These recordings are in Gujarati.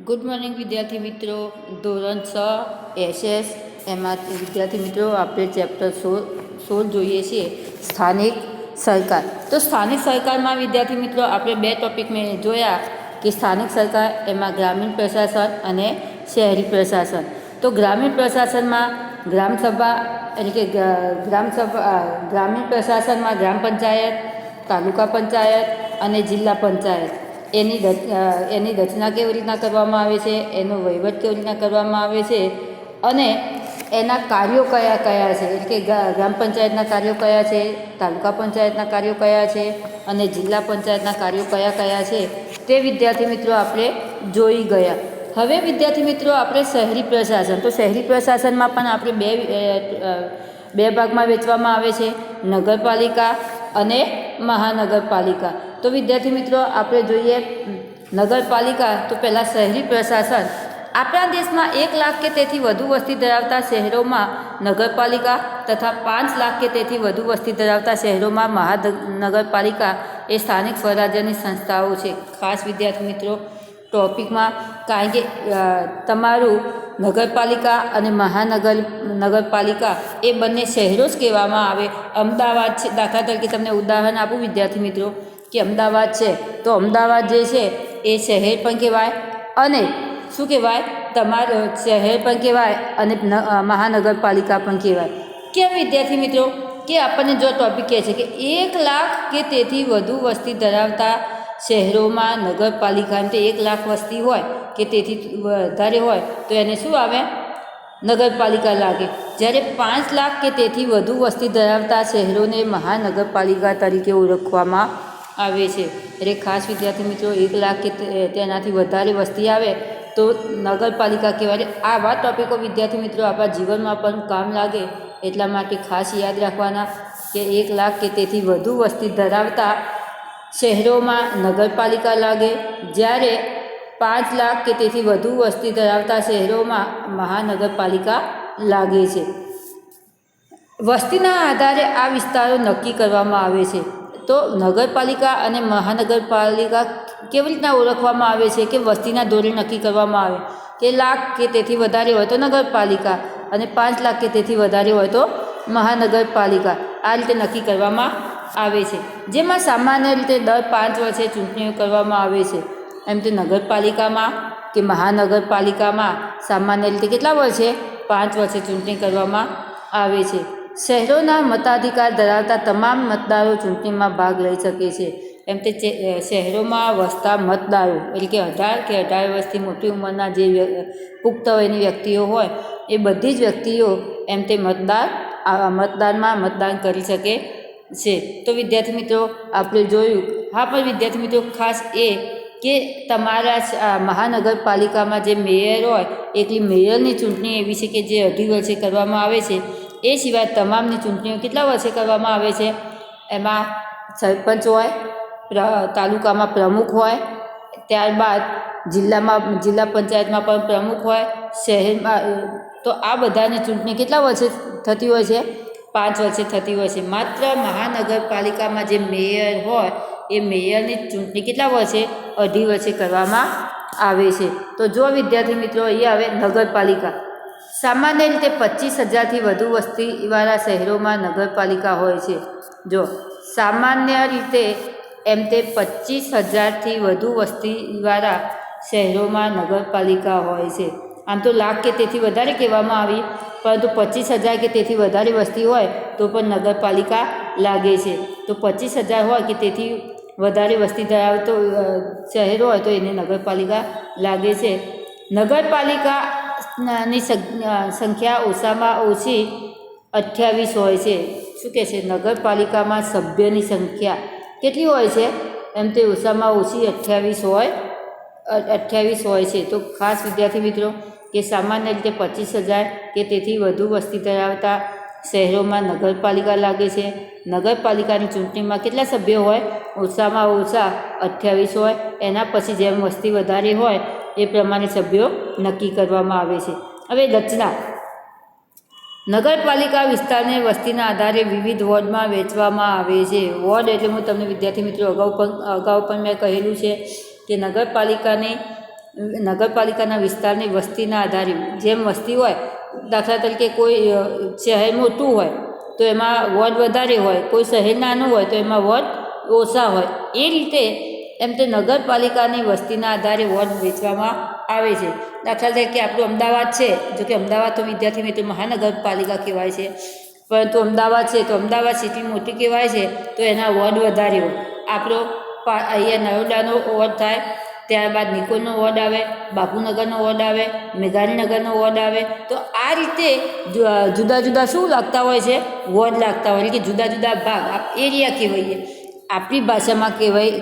ગુડ મોર્નિંગ વિદ્યાર્થી મિત્રો. ધોરણ 6 SS એમાં વિદ્યાર્થી મિત્રો આપણે ચેપ્ટર 16 જોઈએ છીએ, સ્થાનિક સરકાર. તો સ્થાનિક સરકારમાં વિદ્યાર્થી મિત્રો આપણે બે ટોપિક મેં જોયા કે સ્થાનિક સરકાર એમાં ગ્રામીણ પ્રશાસન અને શહેરી પ્રશાસન. તો ગ્રામીણ પ્રશાસનમાં ગ્રામસભા એટલે કે ગ્રામીણ પ્રશાસનમાં ગ્રામ પંચાયત, તાલુકા પંચાયત અને જિલ્લા પંચાયત એની રચના કેવી રીતના કરવામાં આવે છે, એનો વહીવટ કેવી રીતના કરવામાં આવે છે અને એના કાર્યો કયા કયા છે, એટલે કે ગ્રામ પંચાયતના કાર્યો કયા છે, તાલુકા પંચાયતના કાર્યો કયા છે અને જિલ્લા પંચાયતના કાર્યો કયા કયા છે તે વિદ્યાર્થી મિત્રો આપણે જોઈ ગયા. હવે વિદ્યાર્થી મિત્રો આપણે શહેરી પ્રશાસન. તો શહેરી પ્રશાસનમાં પણ આપણે બે ભાગમાં વહેંચવામાં આવે છે, નગરપાલિકા અને મહાનગરપાલિકા. તો વિદ્યાર્થી મિત્રો આપણે જોઈએ નગરપાલિકા. તો પહેલાં શહેરી પ્રશાસન. આપણા દેશમાં 1 લાખ કે તેથી વધુ વસ્તી ધરાવતા શહેરોમાં નગરપાલિકા તથા 5 લાખ કે તેથી વધુ વસ્તી ધરાવતા શહેરોમાં મહાનગરપાલિકા એ સ્થાનિક સ્વરાજ્યની સંસ્થાઓ છે. ખાસ વિદ્યાર્થી મિત્રો ટોપિકમાં, કારણ કે તમારું નગરપાલિકા અને મહાનગરપાલિકા એ બંને શહેરો જ કહેવામાં આવે. અમદાવાદ છે, દાખલા તરીકે તમને ઉદાહરણ આપું વિદ્યાર્થી મિત્રો કે અમદાવાદ છે, તો અમદાવાદ જે છે એ શહેર પણ કહેવાય અને શું કહેવાય, તમારું શહેર પણ કહેવાય અને મહાનગરપાલિકા પણ કહેવાય. કેમ વિદ્યાર્થી મિત્રો કે આપણને જો ટોપિક કહે છે કે 1 લાખ કે તેથી વધુ વસ્તી ધરાવતા શહેરોમાં નગરપાલિકા, એમ તો 1 લાખ વસ્તી હોય કે તેથી વધારે હોય તો એને શું આવે, નગરપાલિકા લાગે. જ્યારે 5 લાખ કે તેથી વધુ વસ્તી ધરાવતા શહેરોને મહાનગરપાલિકા તરીકે ઓળખવામાં આવે છે. એટલે ખાસ વિદ્યાર્થી મિત્રો 1 લાખ કે તેનાથી વધારે વસ્તી આવે તો નગરપાલિકા કહેવાય. આવા ટોપિકો વિદ્યાર્થી મિત્રો આપણા જીવનમાં પણ કામ લાગે, એટલા માટે ખાસ યાદ રાખવાના કે 1 લાખ કે તેથી વધુ વસ્તી ધરાવતા શહેરોમાં નગરપાલિકા લાગે, જ્યારે 5 લાખ કે તેથી વધુ વસ્તી ધરાવતા શહેરોમાં મહાનગરપાલિકા લાગે છે. વસ્તીના આધારે આ વિસ્તારો નક્કી કરવામાં આવે છે. તો નગરપાલિકા અને મહાનગરપાલિકા કેવી રીતના ઓળખવામાં આવે છે કે વસ્તીના ધોરણે નક્કી કરવામાં આવે કે લાખ કે તેથી વધારે હોય તો નગરપાલિકા અને 5 લાખ કે તેથી વધારે હોય તો મહાનગરપાલિકા. આ રીતે નક્કી કરવામાં આવે છે, જેમાં સામાન્ય રીતે દર 5 વર્ષે ચૂંટણીઓ કરવામાં આવે છે. એમ તો નગરપાલિકામાં કે મહાનગરપાલિકામાં સામાન્ય રીતે કેટલા વર્ષે, 5 વર્ષે ચૂંટણી કરવામાં આવે છે. શહેરોના મતાધિકાર ધરાવતા તમામ મતદારો ચૂંટણીમાં ભાગ લઈ શકે છે. એમ તે શહેરોમાં વસતા મતદારો એટલે કે 18 કે 18 વર્ષથી મોટી ઉંમરના જે પુખ્ત વયની વ્યક્તિઓ હોય એ બધી જ વ્યક્તિઓ એમ તે મતદાનમાં મતદાન કરી શકે છે. તો વિદ્યાર્થી મિત્રો આપણે જોયું. હા, પણ વિદ્યાર્થી મિત્રો ખાસ એ કે તમારા મહાનગરપાલિકામાં જે મેયર હોય એટલી મેયરની ચૂંટણી એવી છે કે જે 2.5 વર્ષે કરવામાં આવે છે. એ સિવાય તમામની ચૂંટણીઓ કેટલા વર્ષે કરવામાં આવે છે, એમાં સરપંચ હોય, તાલુકામાં પ્રમુખ હોય, ત્યારબાદ જિલ્લા પંચાયતમાં પણ પ્રમુખ હોય, શહેરમાં. તો આ બધાની ચૂંટણી કેટલા વર્ષે થતી હોય છે, 5 વર્ષે થતી હોય છે. માત્ર મહાનગરપાલિકામાં જે મેયર હોય એ મેયરની ચૂંટણી કેટલા વર્ષે, 2.5 વર્ષે કરવામાં આવે છે. તો જો વિદ્યાર્થી મિત્રો અહીંયા આવે નગરપાલિકા. સામાન્ય રીતે 25,000થી વધુ વસ્તીવાળા શહેરોમાં નગરપાલિકા હોય છે. જો સામાન્ય રીતે એમ તે 25,000થી વધુ વસ્તીવાળા શહેરોમાં નગરપાલિકા હોય છે. આમ તો લાખ કે તેથી વધારે કહેવામાં આવી, પરંતુ 25,000 કે તેથી વધારે વસ્તી હોય તો પણ નગરપાલિકા લાગે છે. તો 25,000 હોય કે તેથી વધારે વસ્તી ધરાવતો શહેર હોય તો એને નગરપાલિકા લાગે છે. નગરપાલિકાની સંખ્યા ઓછામાં ઓછી 28 હોય છે. શું કહે છે, નગરપાલિકામાં સભ્યની સંખ્યા કેટલી હોય છે, એમ તે ઓછામાં ઓછી 28 હોય છે. તો ખાસ વિદ્યાર્થી મિત્રો કે સામાન્ય રીતે 25,000 કે તેથી વધુ વસ્તી ધરાવતા શહેરોમાં નગરપાલિકા લાગે છે. નગરપાલિકાની ચૂંટણીમાં કેટલા સભ્યો હોય, ઓછામાં ઓછા 28 હોય. એના પછી જેમ વસ્તી વધારે હોય એ પ્રમાણે સભ્યો નક્કી કરવામાં આવે છે. હવે રચના. નગરપાલિકા વિસ્તારને વસ્તીના આધારે વિવિધ વોર્ડમાં વહેંચવામાં આવે છે. વોર્ડ એટલે હું તમને વિદ્યાર્થી મિત્રો અગાઉ પણ મેં કહેલું છે કે નગરપાલિકાની નગરપાલિકાના વિસ્તારની વસ્તીના આધારે જેમ વસ્તી હોય, દાખલા તરીકે કોઈ શહેર મોટું હોય તો એમાં વોર્ડ વધારે હોય, કોઈ શહેર નાનું હોય તો એમાં વોર્ડ ઓછા હોય. એ રીતે એમ તે નગરપાલિકાની વસ્તીના આધારે વોર્ડ વેચવામાં આવે છે. દાખલા તરીકે આપણું અમદાવાદ છે, જો કે અમદાવાદ તો વિદ્યાર્થી મિત્રો મહાનગરપાલિકા કહેવાય છે, પરંતુ અમદાવાદ છે તો અમદાવાદ સિટી મોટી કહેવાય છે તો એના વોર્ડ વધારે હોય. આપણો અહીંયા નરોડાનો વોર્ડ થાય, ત્યારબાદ નિકોલનો વોર્ડ આવે, બાપુનગરનો વોર્ડ આવે, મેઘાણીનગરનો વોર્ડ આવે. તો આ રીતે જુદા જુદા શું લાગતા હોય છે? વોર્ડ લાગતા હોય, એટલે કે જુદા જુદા ભાગ એરિયા કહેવાય. આપણી ભાષામાં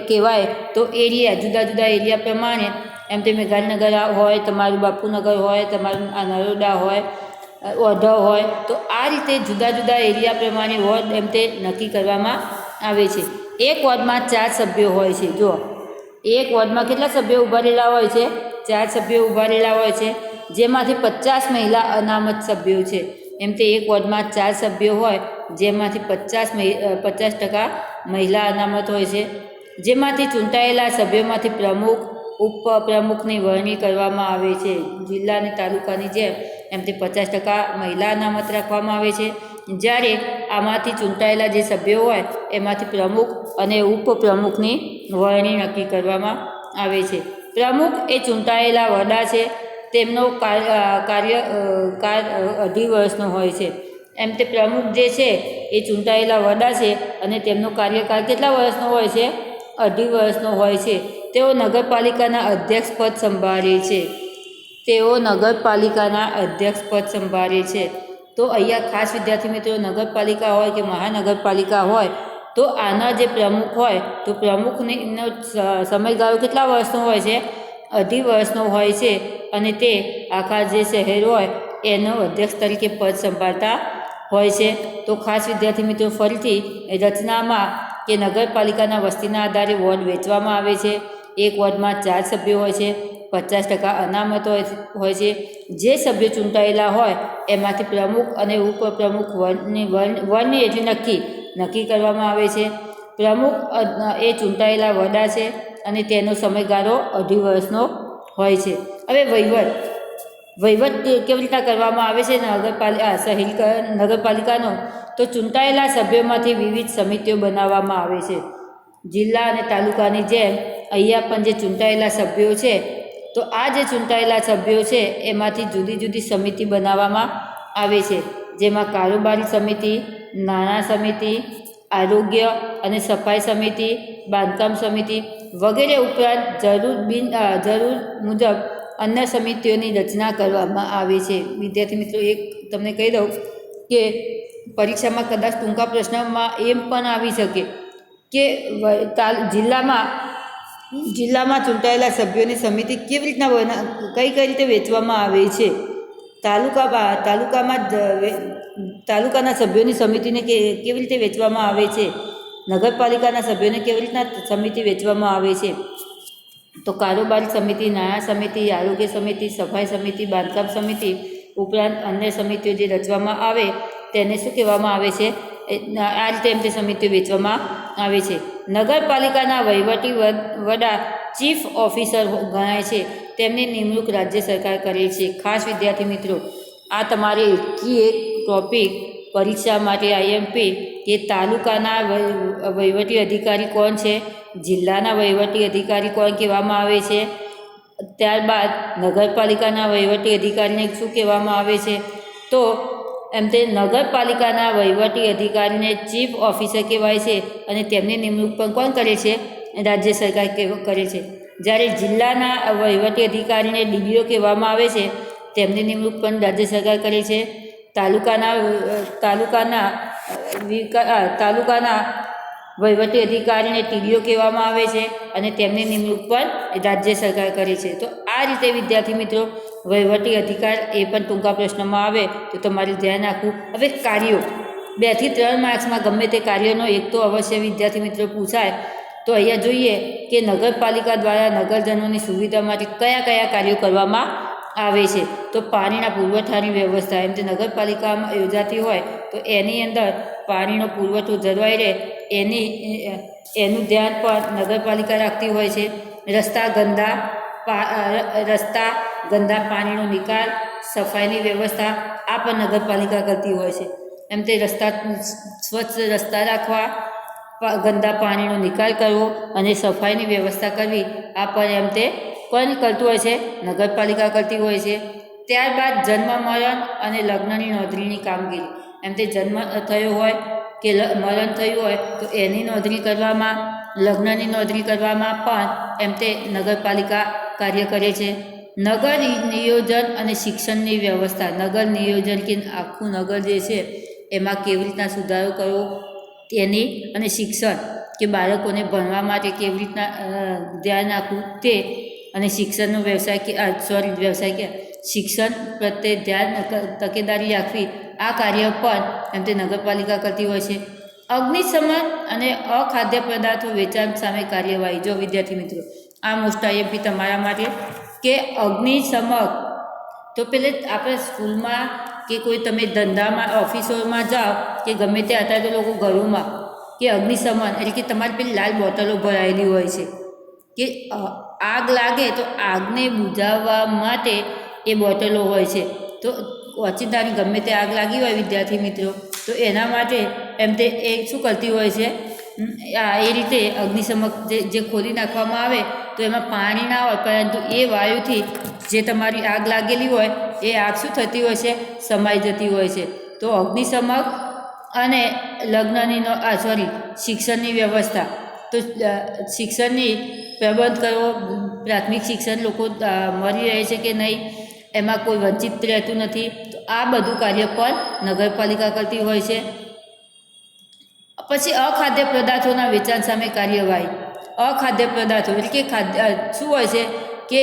કહેવાય તો એરિયા, જુદા જુદા એરિયા પ્રમાણે એમ તે મેઘાણીનગર હોય, તમારું બાપુનગર હોય, તમારું નરોડા હોય, ઓઢવ હોય. તો આ રીતે જુદા જુદા એરિયા પ્રમાણે વોર્ડ એમ તે નક્કી કરવામાં આવે છે. એક વોર્ડમાં 4 સભ્યો હોય છે. જો એક વોર્ડમાં કેટલા સભ્યો ઉભા રહેલા હોય છે? 4 સભ્યો ઉભા રહેલા હોય છે, જેમાંથી 50 મહિલા અનામત સભ્યો છે. એમ તે એક વોર્ડમાં 4 સભ્યો હોય, જેમાંથી 50% મહિલા અનામત હોય છે. જેમાંથી ચૂંટાયેલા સભ્યોમાંથી પ્રમુખ, ઉપપ્રમુખની વરણી કરવામાં આવે છે. જિલ્લા અને તાલુકાની જેમ એમ તે 50% મહિલા અનામત રાખવામાં આવે છે. જ્યારે આમાંથી ચૂંટાયેલા જે સભ્યો હોય એમાંથી પ્રમુખ અને ઉપપ્રમુખની વરણી નક્કી કરવામાં આવે છે. પ્રમુખ એ ચૂંટાયેલા વડા છે, તેમનો કાર્યકાળ 2.5 વર્ષનો હોય છે. એમ તે પ્રમુખ જે છે એ ચૂંટાયેલા વડા છે અને તેમનો કાર્યકાળ કેટલા વર્ષનો હોય છે? 2.5 વર્ષનો હોય છે. તેઓ નગરપાલિકાના અધ્યક્ષ પદ સંભાળે છે. તો અહીંયા ખાસ વિદ્યાર્થી મિત્રો, નગરપાલિકા હોય કે મહાનગરપાલિકા હોય તો આના જે પ્રમુખ હોય તો પ્રમુખનો સમયગાળો કેટલા વર્ષનો હોય છે? 2.5 વર્ષનો હોય છે. અને તે આખા જે શહેર હોય એનો અધ્યક્ષ તરીકે પદ સંભાળતા હોય છે. તો ખાસ વિદ્યાર્થી મિત્રો, ફરીથી રચનામાં કે નગરપાલિકાના વસ્તીના આધારે વોર્ડ વેચવામાં આવે છે. એક વોર્ડમાં 4 સભ્યો હોય છે, 50% અનામત હોય છે. જે સભ્યો ચૂંટાયેલા હોય એમાંથી પ્રમુખ અને ઉપપ્રમુખ વરની એટલે નક્કી કરવામાં આવે છે. પ્રમુખ એ ચૂંટાયેલા વડા છે અને તેનો સમયગાળો 2.5 વર્ષનો હોય છે. હવે વહીવટ કેવી રીતના કરવામાં આવે છે નગરપાલિકાનો? તો ચૂંટાયેલા સભ્યોમાંથી વિવિધ સમિતિઓ બનાવવામાં આવે છે. જિલ્લા અને તાલુકાની જેમ અહીંયા પણ જે ચૂંટાયેલા સભ્યો છે તો આ જે ચૂંટાયેલા સભ્યો છે એમાંથી જુદી જુદી સમિતિ બનાવવામાં આવે છે, જેમાં કારોબારી સમિતિ, નાણાં સમિતિ, આરોગ્ય અને સફાઈ સમિતિ, બાંધકામ સમિતિ વગેરે ઉપરાંત જરૂર મુજબ અન્ય સમિતિઓની રચના કરવામાં આવે છે. વિદ્યાર્થી મિત્રો, એક તમને કહી દઉં કે પરીક્ષામાં કદાચ ટૂંકા પ્રશ્નમાં એમ પણ આવી શકે કે જિલ્લામાં ચૂંટાયેલા સભ્યોની સમિતિ કેવી રીતના કઈ રીતે વેચવામાં આવે છે. તાલુકાના સભ્યોની સમિતિને કેવી રીતે વેચવામાં આવે છે. નગરપાલિકાના સભ્યોને કેવી રીતના સમિતિ વેચવામાં આવે છે. તો કારોબારી સમિતિ, નાણાં સમિતિ, આરોગ્ય સમિતિ, સફાઈ સમિતિ, બાંધકામ સમિતિ ઉપરાંત અન્ય સમિતિઓ જે રચવામાં આવે તેને શું કહેવામાં આવે છે? આ રીતે એમ તે સમિતિઓ વેચવામાં આવે છે. નગરપાલિકાના વહીવટી વડા ચીફ ઓફિસર ગણાય છે. તેમની નિમણૂક રાજ્ય સરકાર કરે છે. ખાસ વિદ્યાર્થી મિત્રો, આ તમારે એક ટોપિક પરીક્ષા માટે આઈએમપી કે તાલુકાના વહીવટી અધિકારી કોણ છે, જિલ્લાના વહીવટી અધિકારી કોણ કહેવામાં આવે છે, ત્યારબાદ નગરપાલિકાના વહીવટી અધિકારીને શું કહેવામાં આવે છે. તો એમ તે નગરપાલિકાના વહીવટી અધિકારીને ચીફ ઓફિસર કહેવાય છે અને તેમની નિમણૂક પણ કોણ કરે છે? રાજ્ય સરકાર કરે છે. જ્યારે જિલ્લાના વહીવટી અધિકારીને ડીડીઓ કહેવામાં આવે છે, તેમની નિમણૂક પણ રાજ્ય સરકાર કરે છે. તાલુકાના વહીવટી અધિકારીને ટીડીઓ કહેવામાં આવે છે અને તેમની નિમણૂક પણ રાજ્ય સરકાર કરે છે. તો આ રીતે વિદ્યાર્થી મિત્રો, વહીવટી અધિકાર એ પણ ટૂંકા પ્રશ્નમાં આવે તો તમારે ધ્યાન રાખવું. હવે કાર્યો 2 થી 3 માર્ક્સમાં ગમે તે કાર્યનો એક તો અવશ્ય વિદ્યાર્થી મિત્રો પૂછાય. તો અહીંયા જોઈએ કે નગરપાલિકા દ્વારા નગરજનોની સુવિધા માટે કયા કયા કાર્યો કરવામાં આવે છે. તો પાણીના પુરવઠાની વ્યવસ્થા, એમ જે નગરપાલિકામાં યોજાતી હોય તો એની અંદર પાણીનો પુરવઠો જળવાઈ રહે એનું ધ્યાન પણ નગરપાલિકા રાખતી હોય છે. રસ્તા ગંદા રસ્તા, ગંદા પાણીનો નિકાલ, સફાઈની વ્યવસ્થા આ પણ નગરપાલિકા કરતી હોય છે. એમ તે રસ્તા સ્વચ્છ રસ્તા રાખવા, ગંદા પાણીનો નિકાલ કરવો અને સફાઈની વ્યવસ્થા કરવી આ પણ એમ તે કોણ કરતું હોય છે? નગરપાલિકા કરતી હોય છે. ત્યારબાદ જન્મ, મરણ અને લગ્નની નોંધણીની કામગીરી. એમ તે જન્મ થયો હોય કે મરણ થયું હોય તો એની નોંધણી કરવામાં, લગ્નની નોંધણી કરવામાં પણ એમ તે નગરપાલિકા કાર્ય કરે છે. નગર નિયોજન અને શિક્ષણની વ્યવસ્થા. નગર નિયોજન કે આખું નગર જે છે એમાં કેવી રીતના સુધારો કરવો તેની, અને શિક્ષણ કે બાળકોને ભણવા માટે કેવી રીતના ધ્યાન આપવું તે, અને શિક્ષણનો વ્યવસાય કે શિક્ષણ પ્રત્યે ધ્યાન તકેદારી રાખવી આ કાર્ય પણ એમ તે નગરપાલિકા કરતી હોય છે. અગ્નિશમન અને અખાદ્ય પદાર્થો વેચાણ સામે કાર્યવાહી. જો વિદ્યાર્થી મિત્રો, આ મોસ્ટ આઈએમપી તમારા માટે કે અગ્નિશમક તો પેલે આપણે સ્કૂલમાં કે કોઈ તમે ધંધામાં ઓફિસોમાં જાઓ કે ગમે તે અત્યારે તો લોકો ઘરોમાં કે અગ્નિશમન એટલે કે તમારી પેલી લાલ બોટલો ભરાયેલી હોય છે કે આગ લાગે તો આગને બુઝાવવા માટે એ બોટલો હોય છે. તો ઓચિંતાની ગમે તે આગ લાગી હોય વિદ્યાર્થી મિત્રો તો એના માટે એમ તે એ શું કરતી હોય છે, એ રીતે અગ્નિશમક જે ખોલી નાખવામાં આવે તો એમાં પાણી ના હોય, પરંતુ એ વાયુથી જે તમારી આગ લાગેલી હોય એ આગ શું થતી હોય છે? સમાઈ જતી હોય છે. તો અગ્નિશમક અને શિક્ષણની વ્યવસ્થા. તો શિક્ષણની પ્રબંધ કરવો, પ્રાથમિક શિક્ષણ લોકો મળી રહે છે કે નહીં, એમાં કોઈ વંચિત રહેતું નથી. તો આ બધું કાર્ય પણ નગરપાલિકા કરતી હોય છે. પછી અખાદ્ય પદાર્થોના વેચાણ સામે કાર્યવાહી. અખાદ્ય પદાર્થો એટલે કે શું હોય છે કે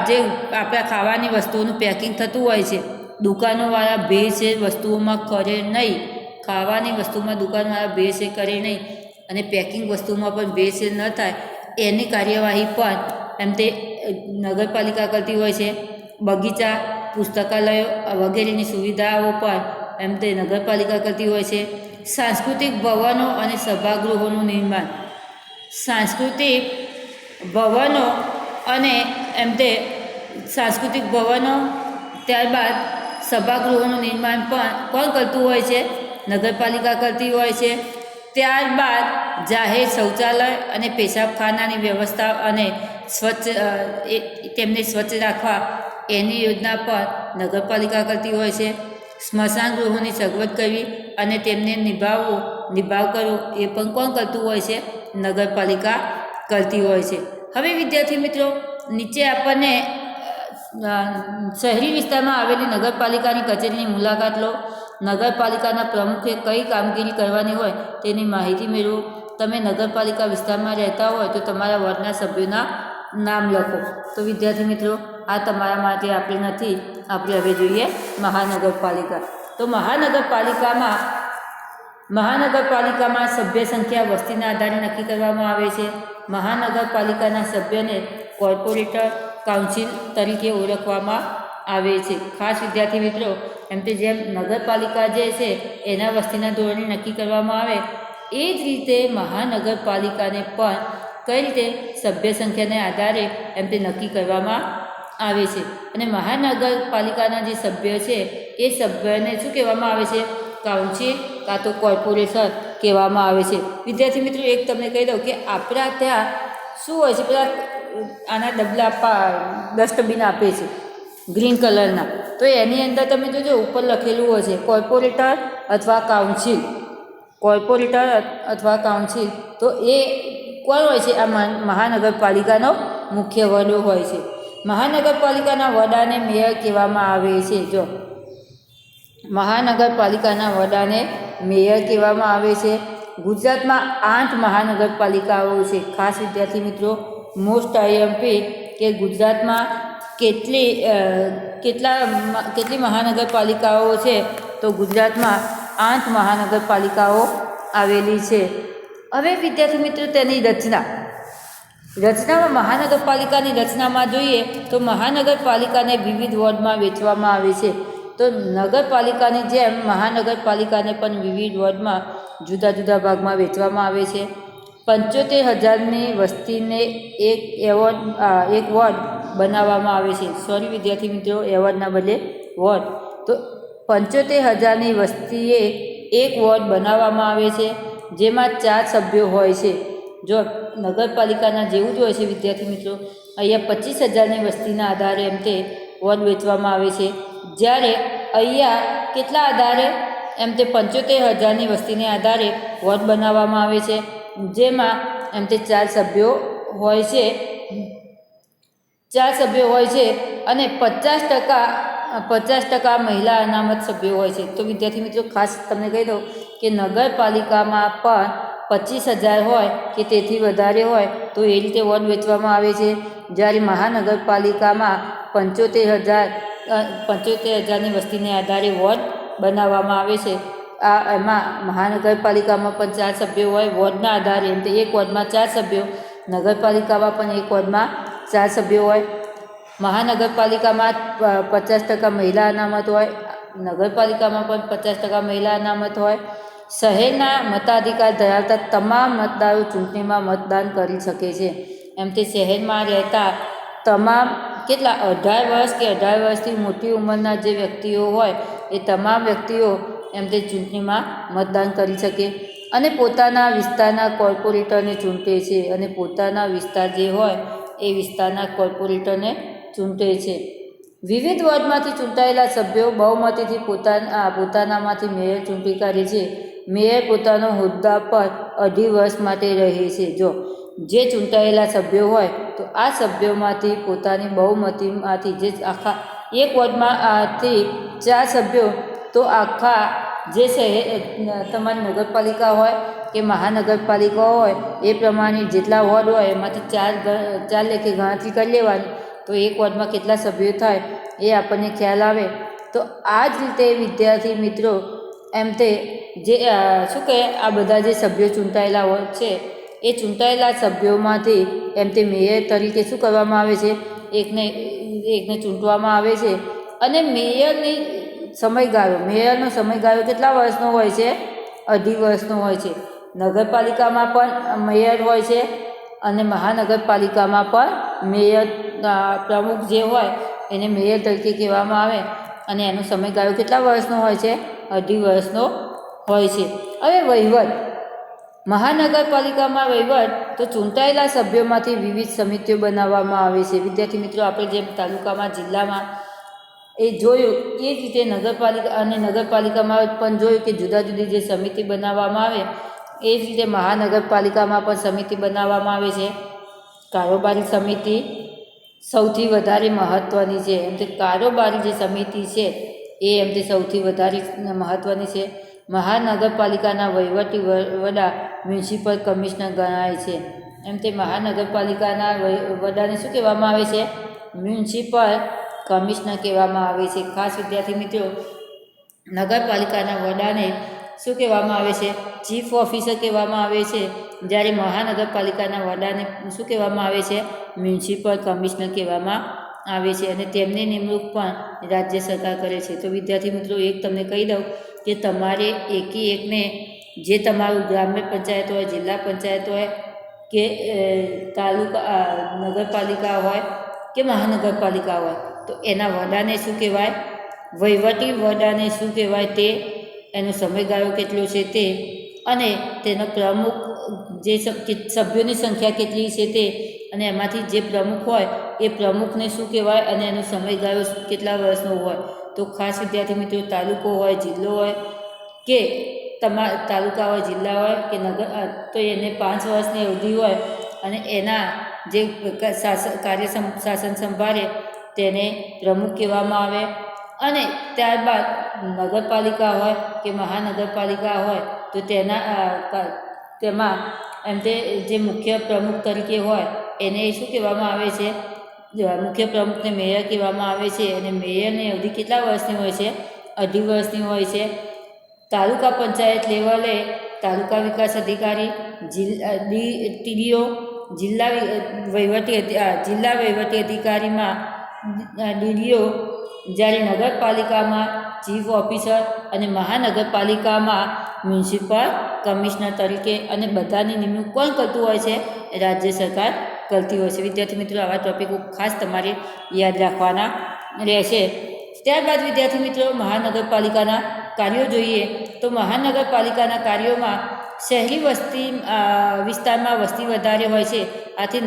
જે આપણા ખાવાની વસ્તુઓનું પેકિંગ થતું હોય છે, દુકાનોવાળા ભેળસેળ વસ્તુઓમાં કરે નહીં, ખાવાની વસ્તુમાં દુકાનવાળા ભેળસેળ કરે નહીં અને પેકિંગ વસ્તુમાં પણ ભેળસેળ ન થાય એની કાર્યવાહી પણ એમ તે નગરપાલિકા કરતી હોય છે. બગીચા, પુસ્તકાલયો વગેરેની સુવિધાઓ પણ એમ તે નગરપાલિકા કરતી હોય છે. સાંસ્કૃતિક ભવનો અને સભાગૃહોનું નિર્માણ. સાંસ્કૃતિક ભવનો અને એમ તે સાંસ્કૃતિક ભવનો, ત્યારબાદ સભાગૃહોનું નિર્માણ પણ કોણ કરતું હોય છે? નગરપાલિકા કરતી હોય છે. ત્યારબાદ જાહેર શૌચાલય અને પેશાબખાનાની વ્યવસ્થા અને તેમને સ્વચ્છ રાખવા એની યોજના પણ નગરપાલિકા કરતી હોય છે. સ્મશાન ગૃહોની સગવડ કરવી અને તેમને નિભાવ કરવો એ પણ કોણ કરતું હોય છે? નગરપાલિકા કરતી હોય છે. હવે વિદ્યાર્થી મિત્રો, નીચે આપણને શહેરી વિસ્તારમાં આવેલી નગરપાલિકાની કચેરીની મુલાકાત લો. નગરપાલિકાના પ્રમુખે કઈ કામગીરી કરવાની હોય તેની માહિતી મેળવો. તમે નગરપાલિકા વિસ્તારમાં રહેતા હોય તો તમારા વોર્ડના સભ્યોના નામ લખો. તો વિદ્યાર્થી મિત્રો, આ તમારા માટે આપણે નથી. આપણે હવે જોઈએ મહાનગરપાલિકા. તો મહાનગરપાલિકામાં સભ્ય સંખ્યા વસ્તીના આધારે નક્કી કરવામાં આવે છે. મહાનગરપાલિકાના સભ્યને કોર્પોરેટર કાઉન્સિલ તરીકે ઓળખવામાં આવે છે. ખાસ વિદ્યાર્થી મિત્રો, એમ તે જેમ નગરપાલિકા જે છે એના વસ્તીના ધોરણે નક્કી કરવામાં આવે એ જ રીતે મહાનગરપાલિકાને પણ કઈ રીતે સભ્ય સંખ્યાને આધારે એમ તે નક્કી કરવામાં આવે છે. અને મહાનગરપાલિકાના જે સભ્ય છે એ સભ્યને શું કહેવામાં આવે છે? કાઉન્સિલ કાં તો કોર્પોરેશન કહેવામાં આવે છે. વિદ્યાર્થી મિત્રો, એક તમને કહી દઉં કે આપણા ત્યાં શું હોય છે, પેલા આના ડબલા ડસ્ટબિન આપે છે ગ્રીન કલરના, તો એની અંદર તમે જોજો ઉપર લખેલું હોય છે કોર્પોરેટર અથવા કાઉન્સિલ. કોર્પોરેટર અથવા કાઉન્સિલ, તો એ કોણ હોય છે? આ મહાનગરપાલિકાનો મુખ્ય વડો હોય છે. મહાનગરપાલિકાના વડાને મેયર કહેવામાં આવે છે. જો મહાનગરપાલિકાના વડાને મેયર કહેવામાં આવે છે. ગુજરાતમાં 8 મહાનગરપાલિકાઓ છે. ખાસ વિદ્યાર્થી મિત્રો, મોસ્ટ આઈએમપી કે ગુજરાતમાં કેટલી મહાનગરપાલિકાઓ છે? તો ગુજરાતમાં 8 મહાનગરપાલિકાઓ આવેલી છે. હવે વિદ્યાર્થી મિત્રો, તેની રચનામાં મહાનગરપાલિકાની રચનામાં જોઈએ તો મહાનગરપાલિકાને વિવિધ વોર્ડમાં વહેંચવામાં આવે છે. તો નગરપાલિકાની જેમ મહાનગરપાલિકાને પણ વિવિધ વોર્ડમાં જુદા જુદા ભાગમાં વહેંચવામાં આવે છે. 75,000ની વસ્તીને એક વોર્ડ બનાવવામાં આવે છે. સોરી વિદ્યાર્થી મિત્રો, એવોર્ડના બદલે વોર્ડ. તો 75,000ની વસ્તીએ એક વોર્ડ બનાવવામાં આવે છે, જેમાં 4 સભ્યો હોય છે. જો નગરપાલિકાના જેવું જ હોય છે વિદ્યાર્થી મિત્રો, અહીંયા 25,000ની વસ્તીના આધારે એમ તે વોર્ડ વેચવામાં આવે છે. જ્યારે અહીંયા કેટલા આધારે એમ તે 75,000ની વસ્તીને આધારે વોર્ડ બનાવવામાં આવે છે, જેમાં એમ તે 4 સભ્યો હોય છે. 4 સભ્યો હોય છે અને 50% મહિલા અનામત સભ્યો હોય છે. તો વિદ્યાર્થી મિત્રો ખાસ તમને કહી દઉં કે નગરપાલિકામાં પણ 25,000 હોય કે તેથી વધારે હોય તો એ રીતે વોર્ડ વેચવામાં આવે છે. જ્યારે મહાનગરપાલિકામાં 75,000ની વસ્તીને આધારે વોર્ડ બનાવવામાં આવે છે. એમાં મહાનગરપાલિકામાં પણ 4 સભ્યો હોય વોર્ડના આધારે, એમ તો એક વોર્ડમાં 4 સભ્યો, નગરપાલિકામાં પણ એક વોર્ડમાં 4 સભ્યો હોય. મહાનગરપાલિકામાં 50% મહિલા અનામત હોય, નગરપાલિકામાં પણ 50% મહિલા અનામત હોય. શહેરના મતાધિકાર ધરાવતા તમામ મતદારો ચૂંટણીમાં મતદાન કરી શકે છે. એમ તે શહેરમાં રહેતા તમામ કેટલા 18 વર્ષ કે 18 વર્ષથી મોટી ઉંમરના જે વ્યક્તિઓ હોય એ તમામ વ્યક્તિઓ એમ તે ચૂંટણીમાં મતદાન કરી શકે અને પોતાના વિસ્તારના કોર્પોરેટરને ચૂંટે છે અને પોતાના વિસ્તાર જે હોય એ વિસ્તારના કોર્પોરેટરને ચૂંટે છે. વિવિધ વોર્ડમાંથી ચૂંટાયેલા સભ્યો બહુમતીથી પોતાનામાંથી મેયર ચૂંટી કાઢે છે. મેયર પોતાના હોદ્દા પર 2.5 વર્ષ માટે રહે છે. જો જે ચૂંટાયેલા સભ્યો હોય તો આ સભ્યોમાંથી પોતાની બહુમતીમાંથી જે આખા એક વોર્ડમાંથી 4 સભ્યો, તો આખા જે તમારી નગરપાલિકા હોય કે મહાનગરપાલિકા હોય એ પ્રમાણે જેટલા વોર્ડ હોય એમાંથી 4 લેખે ગણતરી કરી લેવાની, તો એક વોર્ડમાં કેટલા સભ્યો થાય એ આપણને ખ્યાલ આવે. તો આ જ રીતે વિદ્યાર્થી મિત્રો એમ તે જે શું કહે આ બધા જે સભ્યો ચૂંટાયેલા હોય છે એ ચૂંટાયેલા સભ્યોમાંથી એમ તે મેયર તરીકે શું કરવામાં આવે છે, એકને ચૂંટવામાં આવે છે. અને મેયરનો સમયગાળો કેટલા વર્ષનો હોય છે? 2.5 વર્ષનો હોય છે. નગરપાલિકામાં પણ મેયર હોય છે અને મહાનગરપાલિકામાં પણ મેયર પ્રમુખ જે હોય એને મેયર તરીકે કહેવામાં આવે અને એનો સમયગાળો કેટલા વર્ષનો હોય છે? 2.5 વર્ષનો હોય છે. હવે વહીવટ, મહાનગરપાલિકામાં વહીવટ તો ચૂંટાયેલા સભ્યોમાંથી વિવિધ સમિતિઓ બનાવવામાં આવે છે. વિદ્યાર્થી મિત્રો આપણે જેમ તાલુકામાં, જિલ્લામાં એ જોયું એ જ રીતે નગરપાલિકામાં પણ જોયું કે જુદા જુદી જે સમિતિ બનાવવામાં આવે એ જ રીતે મહાનગરપાલિકામાં પણ સમિતિ બનાવવામાં આવે છે. કારોબારી સમિતિ સૌથી વધારે મહત્ત્વની છે. એમ તે કારોબારી જે સમિતિ છે એ એમ તે સૌથી વધારે મહત્ત્વની છે. મહાનગરપાલિકાના વહીવટી વડા મ્યુનિસિપલ કમિશનર ગણાય છે. એમ તે મહાનગરપાલિકાના વડાને શું કહેવામાં આવે છે? મ્યુનિસિપલ કમિશનર કહેવામાં આવે છે. ખાસ વિદ્યાર્થી મિત્રો નગરપાલિકાના વડાને શું કહેવામાં આવે છે? ચીફ ઓફિસર કહેવામાં આવે છે. જ્યારે મહાનગરપાલિકાના વડાને શું કહેવામાં આવે છે? મ્યુનિસિપલ કમિશનર કહેવામાં આવે છે અને તેમની નિમણૂક પણ રાજ્ય સરકાર કરે છે. તો વિદ્યાર્થી મિત્રો એક તમને કહી દઉં કે તમારે એકને જે તમારું ગ્રામ્ય પંચાયત હોય, જિલ્લા પંચાયત હોય કે તાલુકા નગરપાલિકા હોય કે મહાનગરપાલિકા હોય તો એના વડાને શું કહેવાય? વહીવટી વડાને શું કહેવાય તે, એનો સમયગાળો કેટલો છે તે, અને તેનો પ્રમુખ જે સભ્યોની સંખ્યા કેટલી છે તે, અને એમાંથી જે પ્રમુખ હોય એ પ્રમુખને શું કહેવાય અને એનો સમયગાળો કેટલા વર્ષનો હોય. તો ખાસ વિદ્યાર્થી મિત્રો તાલુકો હોય, જિલ્લો હોય કે તાલુકા હોય, જિલ્લા હોય કે નગર, તો એને 5 વર્ષની અવધિ હોય અને એના જે શાસન સંભાળે તેને પ્રમુખ કહેવામાં આવે. અને ત્યારબાદ નગરપાલિકા હોય કે મહાનગરપાલિકા હોય તો તેમાં એમ તે જે મુખ્ય પ્રમુખ તરીકે હોય એને શું કહેવામાં આવે છે? મુખ્ય પ્રમુખને મેયર કહેવામાં આવે છે અને મેયરની અવધિ કેટલા વર્ષની હોય છે? 2.5 વર્ષની હોય છે. તાલુકા પંચાયત લેવલે તાલુકા વિકાસ અધિકારી, ટીડીઓ, જિલ્લા વહીવટી અધિકારીમાં ડીડીઓ જ્યારે નગરપાલિકામાં ચીફ ઓફિસર અને મહાનગરપાલિકામાં મ્યુનિસિપલ કમિશનર તરીકે અને બધાની નિમણૂક કોણ કરતું હોય છે? રાજ્ય સરકાર કરતી હોય છે. વિદ્યાર્થી મિત્રો, આવા ટોપિકો ખાસ તમારે યાદ રાખવાના રહેશે. ત્યારબાદ વિદ્યાર્થી મિત્રો, મહાનગરપાલિકાના કાર્યો જોઈએ તો મહાનગરપાલિકાના કાર્યોમાં શહેરી વિસ્તારમાં વસ્તી વધારે હોય છે. આથી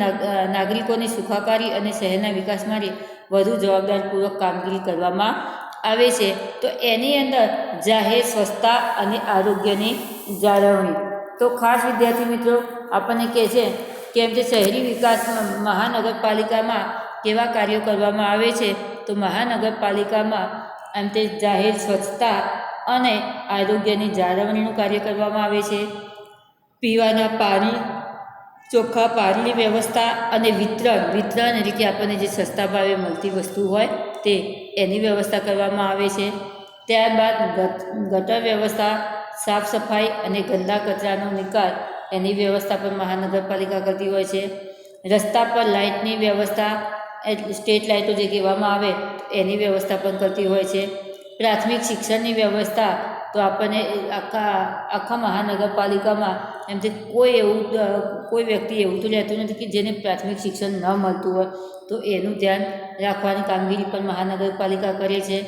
નાગરિકોની સુખાકારી અને શહેરના વિકાસ માટે વધુ જવાબદારીપૂર્વક કામગીરી કરવામાં આવે છે. તો એની અંદર જાહેર સ્વચ્છતા અને આરોગ્યની જાળવણી. તો ખાસ વિદ્યાર્થી મિત્રો આપણને કહે છે કે એમ જે શહેરી વિકાસમાં મહાનગરપાલિકામાં કેવા કાર્યો કરવામાં આવે છે, તો મહાનગરપાલિકામાં એમ તે જાહેર સ્વચ્છતા અને આરોગ્યની જાળવણીનું કાર્ય કરવામાં આવે છે. પીવાના પાણી, ચોખ્ખા પાણીની વ્યવસ્થા અને વિતરણ એટલે કે આપણને જે સસ્તા ભાવે મળતી વસ્તુ હોય તે એની વ્યવસ્થા કરવામાં આવે છે. ત્યારબાદ ગટર વ્યવસ્થા, સાફ સફાઈ અને ગંદા કચરાનો નિકાલ એની વ્યવસ્થા પણ મહાનગરપાલિકા કરતી હોય છે. રસ્તા પર લાઇટની વ્યવસ્થા, સ્ટ્રીટ લાઇટો જે કહેવામાં આવે એની વ્યવસ્થા પણ કરતી હોય છે. પ્રાથમિક શિક્ષણની વ્યવસ્થા, તો આપણને આખા મહાનગરપાલિકામાં એમ તે કોઈ વ્યક્તિ એવું તો રહેતું નથી કે જેને પ્રાથમિક શિક્ષણ ન મળતું હોય, તો એનું ધ્યાન રાખવાની કામગીરી પણ મહાનગરપાલિકા કરે છે.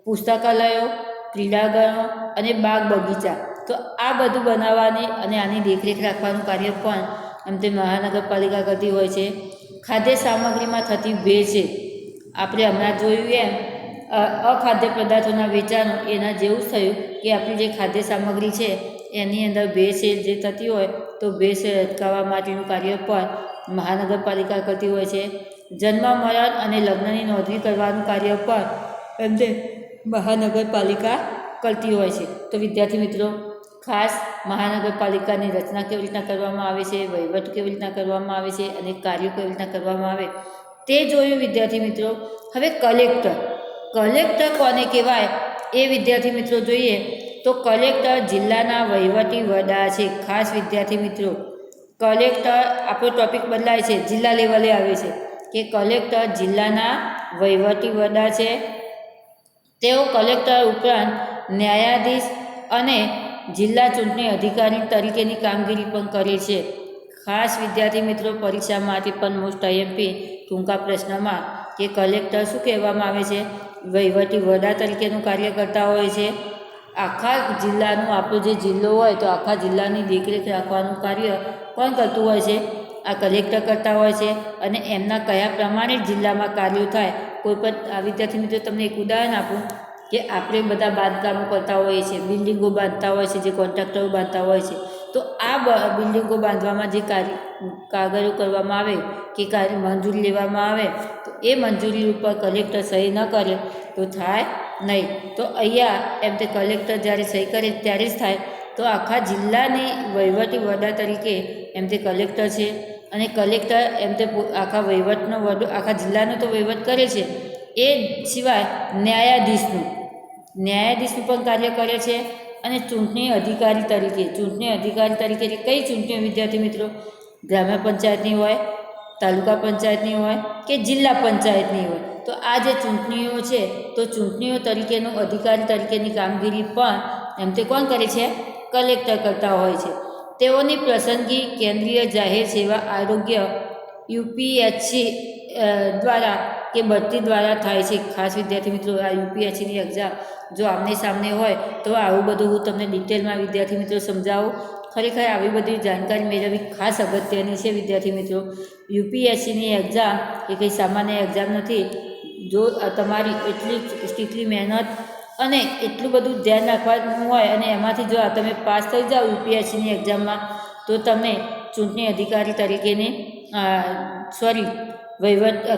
પુસ્તકાલયો, ક્રીડાગણો અને બાગ બગીચા, તો આ બધું બનાવવાની અને આની દેખરેખ રાખવાનું કાર્ય પણ એમ તે મહાનગરપાલિકા કરતી હોય છે. ખાદ્ય સામગ્રીમાં થતી ભેળસેળ, આપણે હમણાં જોયું એમ અખાદ્ય પદાર્થોના વેચાણ એના જેવું જ થયું કે આપણી જે ખાદ્ય સામગ્રી છે એની અંદર ભેળસેળ જે થતી હોય તો ભેળસેળ અટકાવવા માટેનું કાર્ય પણ મહાનગરપાલિકા કરતી હોય છે. જન્મ, મરણ અને લગ્નની નોંધણી કરવાનું કાર્ય પણ એમ તે મહાનગરપાલિકા કરતી હોય છે. તો વિદ્યાર્થી મિત્રો, ખાસ મહાનગરપાલિકાની રચના કેવી રીતના કરવામાં આવે છે, વહીવટ કેવી રીતના કરવામાં આવે છે અને કાર્યો કેવી રીતના કરવામાં આવે તે જોયું વિદ્યાર્થી મિત્રો. હવે કલેક્ટર કોને કહેવાય એ વિદ્યાર્થી મિત્રો જોઈએ તો કલેક્ટર જિલ્લાના વહીવટી વડા છે. ખાસ વિદ્યાર્થી મિત્રો, કલેક્ટર આપણો ટોપિક બદલાય છે, જિલ્લા લેવલે આવે છે કે કલેક્ટર જિલ્લાના વહીવટી વડા છે. તેઓ કલેક્ટર ઉપરાંત ન્યાયાધીશ અને જિલ્લા ચૂંટણી અધિકારી તરીકેની કામગીરી પણ કરે છે. ખાસ વિદ્યાર્થી મિત્રો, પરીક્ષા માટે પણ મોસ્ટ આઈએમપી ટૂંકા પ્રશ્નમાં કે કલેક્ટર શું કહેવામાં આવે છે? વહીવટી વડા તરીકેનું કાર્ય કરતા હોય છે. આખા જિલ્લાનું, આપણો જે જિલ્લો હોય તો આખા જિલ્લાની દેખરેખ રાખવાનું કાર્ય કોણ કરતું હોય છે? આ કલેક્ટર કરતા હોય છે. અને એમના કયા પ્રમાણે જિલ્લામાં કાર્યો થાય, કોઈ પણ વિદ્યાર્થી મિત્રો તમને એક ઉદાહરણ આપું કે આપણે બધા બાંધકામો કરતા હોઈએ છીએ, બિલ્ડિંગો બાંધતા હોય છે, જે કોન્ટ્રાક્ટરો બાંધતા હોય છે, તો આ બિલ્ડિંગો બાંધવામાં જે કાગળો કરવામાં આવે કે મંજૂરી લેવામાં આવે તો એ મંજૂરી ઉપર કલેક્ટર સહી ન કરે તો થાય નહીં. તો અહીંયા એમ તે કલેક્ટર જ્યારે સહી કરે ત્યારે જ થાય. તો આખા જિલ્લાની વહીવટી વડા તરીકે એમ તે કલેક્ટર છે. અને કલેક્ટર એમ તે આખા વહીવટનો વડો, આખા જિલ્લાનો તો વહીવટ કરે છે, એ સિવાય ન્યાયાધીશનું પણ કાર્ય કરે છે. અને ચૂંટણી અધિકારી તરીકે કઈ ચૂંટણીઓ વિદ્યાર્થી મિત્રો? ગ્રામ્ય પંચાયતની હોય, તાલુકા પંચાયતની હોય કે જિલ્લા પંચાયતની હોય. તો આ જે ચૂંટણીઓ છે તો ચૂંટણીઓ તરીકેનું અધિકારી તરીકેની કામગીરી પણ એમ તે કોણ કરે છે? કલેક્ટર કરતા હોય છે. તેઓની પસંદગી કેન્દ્રીય જાહેર સેવા આરોગ્ય યુપીએસસી દ્વારા કે બઢતી દ્વારા થાય છે. ખાસ વિદ્યાર્થી મિત્રો, આ યુપીએસસીની એક્ઝામ જો આમને સામને હોય તો આવું બધું હું તમને ડિટેલમાં વિદ્યાર્થી મિત્રો સમજાવું. ખરેખર આવી બધી જાણકારી મેળવવી ખાસ અગત્યની છે વિદ્યાર્થી મિત્રો. યુપીએસસીની એક્ઝામ એ કંઈ સામાન્ય એક્ઝામ નથી. જો તમારી એટલી સ્ટ્રિક્ટલી મહેનત અને એટલું બધું ધ્યાન રાખવાનું હોય અને એમાંથી જો તમે પાસ થઈ જાઓ યુપીએસસીની એક્ઝામમાં તો તમને ચૂંટણી અધિકારી તરીકેની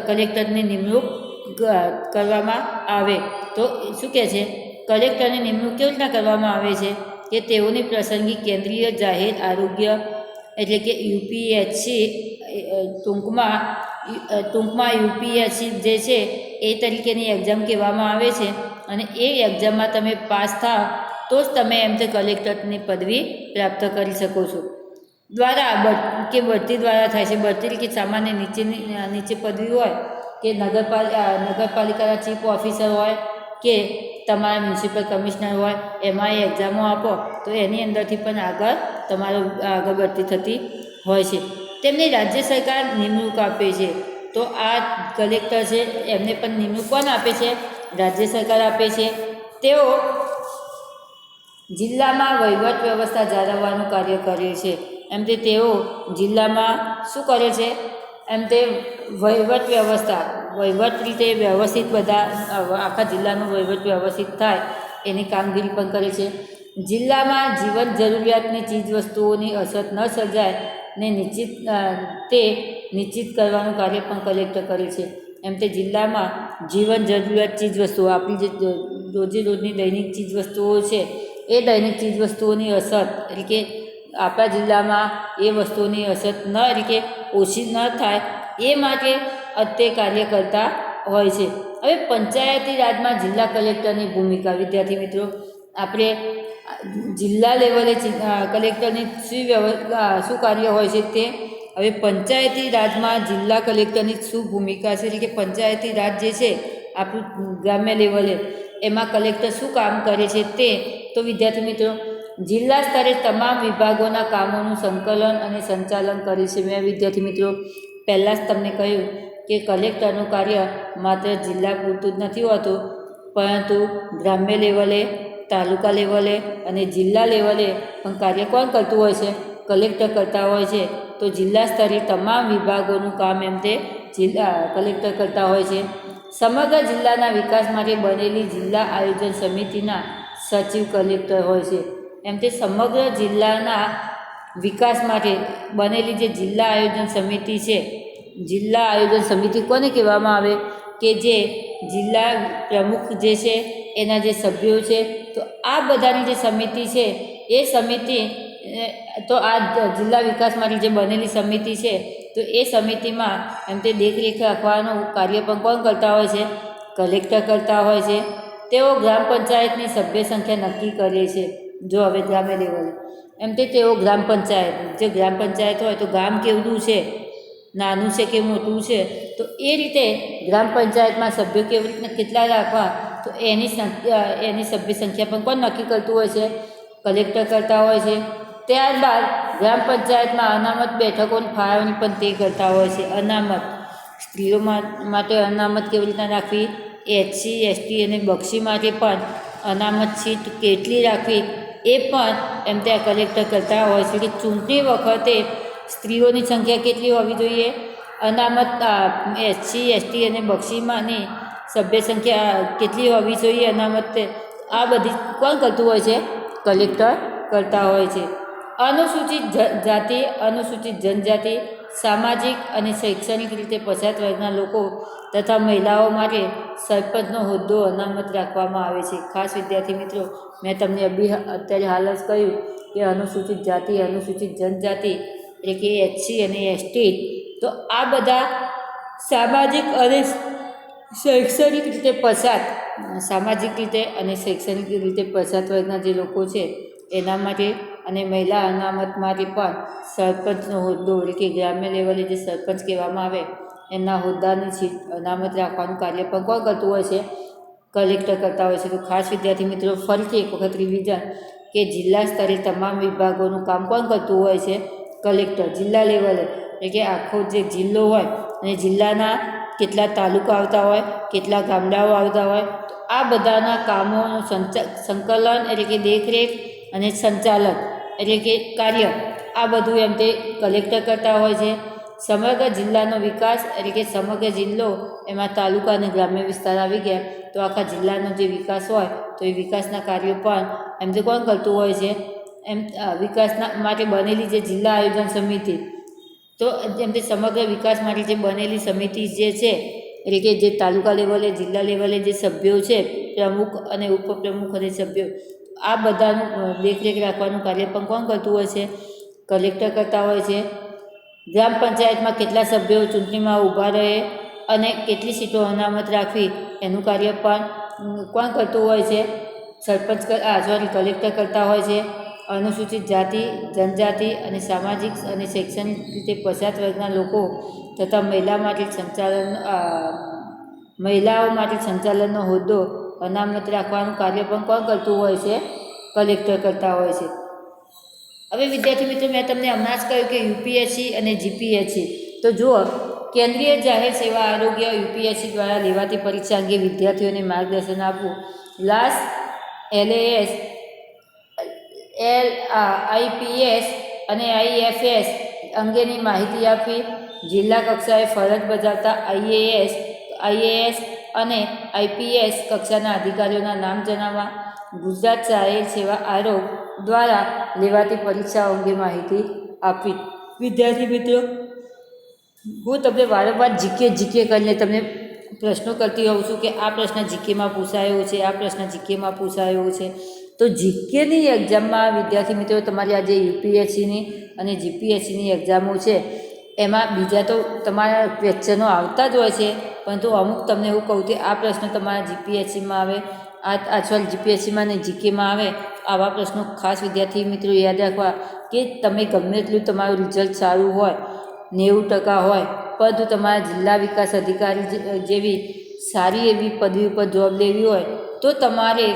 કલેક્ટરની નિમણૂક કરવામાં આવે. તો શું કહે છે? કલેક્ટરની નિમણૂક કેવી રીતના કરવામાં આવે છે કે તેઓની પસંદગી કેન્દ્રીય જાહેર આરોગ્ય એટલે કે યુપીએસસી, ટૂંકમાં યુપીએસસી જે છે એ તરીકેની એક્ઝામ કહેવામાં આવે છે. અને એ એક્ઝામમાં તમે પાસ થાવ તો જ તમે એમ તે કલેક્ટરની પદવી પ્રાપ્ત કરી શકો છો. બઢતી દ્વારા થાય છે. બઢતી કે સામાન્ય નીચે પદવી હોય કે નગરપાલિકાના ચીફ ઓફિસર હોય કે તમારા મ્યુનિસિપલ કમિશનર હોય, એમાં એ એક્ઝામો આપો તો એની અંદરથી પણ આગળ બઢતી થતી હોય છે. તેમની રાજ્ય સરકાર નિમણૂક આપે છે. તો આ કલેક્ટર છે એમને પણ નિમણૂક કોણ આપે છે? રાજ્ય સરકાર આપે છે. તેઓ જિલ્લામાં વહીવટ વ્યવસ્થા જાળવવાનું કાર્ય કરે છે. એમ તેઓ જિલ્લામાં શું કરે છે? તે વહીવટ રીતે વ્યવસ્થિત બધા આખા જિલ્લાનું વહીવટ વ્યવસ્થિત થાય એની કામગીરી પણ કરે છે. જિલ્લામાં જીવન જરૂરિયાતની ચીજવસ્તુઓની અછત ન સર્જાય ને નિશ્ચિત કરવાનું કાર્ય પણ કલેક્ટર કરે છે. તે જિલ્લામાં જીવન જરૂરિયાત ચીજવસ્તુઓ, આપણી જે રોજની દૈનિક ચીજવસ્તુઓ છે એ દૈનિક ચીજવસ્તુઓની અછત એટલે કે આપણા જિલ્લામાં એ વસ્તુઓની અછત ઓછી ન થાય એ માટે તે કાર્ય કરતા હોય છે. હવે પંચાયતી રાજમાં જિલ્લા કલેક્ટરની ભૂમિકા. વિદ્યાર્થી મિત્રો, આપણે જિલ્લા લેવલે કલેક્ટરની શું કાર્ય હોય છે તે. હવે પંચાયતી રાજમાં જિલ્લા કલેક્ટરની શું ભૂમિકા છે? એટલે કે પંચાયતી રાજ જે છે આપણું ગ્રામ્ય લેવલે, એમાં કલેક્ટર શું કામ કરે છે તે. તો વિદ્યાર્થી મિત્રો, જિલ્લા સ્તરે તમામ વિભાગોના કામોનું સંકલન અને સંચાલન કરે છે. મેં વિદ્યાર્થી મિત્રો પહેલાં જ તમને કહ્યું કે કલેક્ટરનું કાર્ય માત્ર જિલ્લા પૂરતું જ નથી હોતું, પરંતુ ગ્રામ્ય લેવલે, તાલુકા લેવલે અને જિલ્લા લેવલે પણ કાર્ય કોણ કરતું હોય છે? કલેક્ટર કરતા હોય છે. તો જિલ્લા સ્તરે તમામ વિભાગોનું કામ કલેક્ટર કરતા હોય છે. સમગ્ર જિલ્લાના વિકાસ માટે બનેલી જિલ્લા આયોજન સમિતિના સચિવ કલેક્ટર હોય છે. તે સમગ્ર જિલ્લાના વિકાસ માટે બનેલી જે જિલ્લા આયોજન સમિતિ છે, જિલ્લા આયોજન સમિતિ કોને કહેવામાં આવે? કે જે જિલ્લા પ્રમુખ જે છે એના જે સભ્યો છે. તો આ બધાની જે સમિતિ છે એ સમિતિ, તો આ જિલ્લા વિકાસ માટે જે બનેલી સમિતિ છે, તો એ સમિતિમાં તે દેખરેખ રાખવાનું કાર્ય પણ કોણ કરતા હોય છે? કલેક્ટર કરતા હોય છે. તેઓ ગ્રામ પંચાયતની સભ્ય સંખ્યા નક્કી કરે છે. જો હવે ગ્રામ્ય લેવલે તેઓ ગ્રામ પંચાયત હોય તો ગામ કેવડું છે, નાનું છે કે મોટું છે, તો એ રીતે ગ્રામ પંચાયતમાં સભ્યો કેવી રીતના કેટલા રાખવા, તો એની સભ્ય સંખ્યા પણ કોણ નક્કી કરતું હોય છે? કલેક્ટર કરતા હોય છે. ત્યારબાદ ગ્રામ પંચાયતમાં અનામત બેઠકોની ફાળવણી પણ તે કરતા હોય છે. અનામત સ્ત્રીઓ માટે અનામત કેવી રીતના રાખવી, SC ST અને બક્ષી માટે પણ અનામત સીટ કેટલી રાખવી એ પણ ત્યાં કલેક્ટર કરતા હોય છે. કે ચૂંટણી વખતે સ્ત્રીઓની સંખ્યા કેટલી હોવી જોઈએ, અનામત SC ST અને બક્ષીમાંની સભ્ય સંખ્યા કેટલી હોવી જોઈએ, અનામત, આ બધી કોણ કરતું હોય છે? કલેક્ટર કરતા હોય છે. અનુસૂચિત જાતિ, અનુસૂચિત જનજાતિ, સામાજિક અને શૈક્ષણિક રીતે પછાત વર્ગના લોકો તથા મહિલાઓ માટે સરપંચનો હોદ્દો અનામત રાખવામાં આવે છે. ખાસ વિદ્યાર્થી મિત્રો, મેં તમને અત્યારે હાલ જ કહ્યું કે અનુસૂચિત જાતિ, અનુસૂચિત જનજાતિ એટલે કે SC અને ST, તો આ બધા સામાજિક અને શૈક્ષણિક રીતે પછાત, સામાજિક રીતે અને શૈક્ષણિક રીતે પછાત વર્ગના જે લોકો છે એના માટે અને મહિલા અનામત માટે પણ સરપંચનો હોદ્દો એટલે કે ગ્રામ્ય લેવલે જે સરપંચ કહેવામાં આવે એના હોદ્દાની સીટ અનામત રાખવાનું કાર્ય પણ કોણ કરતું હોય છે? કલેક્ટર કરતા હોય છે. તો ખાસ વિદ્યાર્થી મિત્રો, ફરીથી એક વખત રિવિઝન કે જિલ્લા સ્તરે તમામ વિભાગોનું કામ કોણ કરતું હોય છે? કલેક્ટર. જિલ્લા લેવલે એટલે કે આખો જે જિલ્લો હોય અને જિલ્લાના કેટલા તાલુકા આવતા હોય, કેટલા ગામડાઓ આવતા હોય, તો આ બધાના કામોનું સંકલન એટલે કે દેખરેખ અને સંચાલન એટલે કે કાર્ય, આ બધું તે કલેક્ટર કરતા હોય છે. સમગ્ર જિલ્લાનો વિકાસ એટલે કે સમગ્ર જિલ્લો, એમાં તાલુકા અને ગ્રામ્ય વિસ્તાર આવી ગયા, તો આખા જિલ્લાનો જે વિકાસ હોય તો એ વિકાસના કાર્યો પણ કોણ કરતું હોય છે? વિકાસના માટે બનેલી જે જિલ્લા આયોજન સમિતિ, તો સમગ્ર વિકાસ માટે જે બનેલી સમિતિ જે છે એટલે કે જે તાલુકા લેવલે, જિલ્લા લેવલે જે સભ્યો છે, પ્રમુખ અને ઉપપ્રમુખ અને સભ્યો, આ બધાનું દેખરેખ રાખવાનું કાર્ય પણ કોણ કરતું હોય છે? કલેક્ટર કરતા હોય છે. ગ્રામ પંચાયતમાં કેટલા સભ્યો ચૂંટણીમાં ઊભા રહે અને કેટલી સીટો અનામત રાખવી એનું કાર્ય પણ કોણ કરતું હોય છે? કલેક્ટર કરતા હોય છે. અનુસૂચિત જાતિ, જનજાતિ અને સામાજિક અને શૈક્ષણિક રીતે પછાત વર્ગના લોકો તથા મહિલા માટે મહિલાઓ માટે સંચાલનનો હોદ્દો અનામત રાખવાનું કાર્ય પણ કોણ કરતું હોય છે? કલેક્ટર કરતા હોય છે. હવે વિદ્યાર્થી મિત્રો, મેં તમને હમણાં જ કહ્યું કે યુપીએસસી અને જીપીએસસી. તો જુઓ, કેન્દ્રીય જાહેર સેવા આરોગ્ય યુપીએસસી દ્વારા લેવાતી પરીક્ષા અંગે વિદ્યાર્થીઓને માર્ગદર્શન આપવું. લાસ્ટ LAS, આઈપીએસ અને આઈએફએસ અંગેની માહિતી આપવી. જિલ્લા કક્ષાએ ફરજ બજાવતા આઈએએસ અને આઈપીએસ કક્ષાના અધિકારીઓના નામ જણાવવા. ગુજરાત જાહેર સેવા આયોગ દ્વારા લેવાતી પરીક્ષાઓ અંગે માહિતી આપવી. વિદ્યાર્થી મિત્રો, હું તમને વારંવાર જીકે કરીને તમને પ્રશ્નો કરતી હોઉં છું કે આ પ્રશ્ન જીકેમાં પૂછાયો છે, આ પ્રશ્ન જીકેમાં પૂછાયો છે. તો જીકેની એક્ઝામમાં વિદ્યાર્થી મિત્રો, તમારી આ જે યુપીએસસીની અને જીપીએસસીની એક્ઝામો છે એમાં બીજા તો તમારા ક્વેશ્ચનો આવતા જ હોય છે, પરંતુ અમુક તમને એવું કહું કે આ પ્રશ્ન તમારા જીપીએસસીમાં આવે, સોરી જીપીએસસીમાં અને જીકેમાં આવે. આવા પ્રશ્નો ખાસ વિદ્યાર્થી મિત્રો યાદ રાખવા કે તમે ગમે એટલું તમારું રિઝલ્ટ સારું હોય, 90% હોય, પરંતુ તમારા જિલ્લા વિકાસ અધિકારી જેવી સારી એવી પદવી ઉપર જોબ લેવી હોય તો તમારે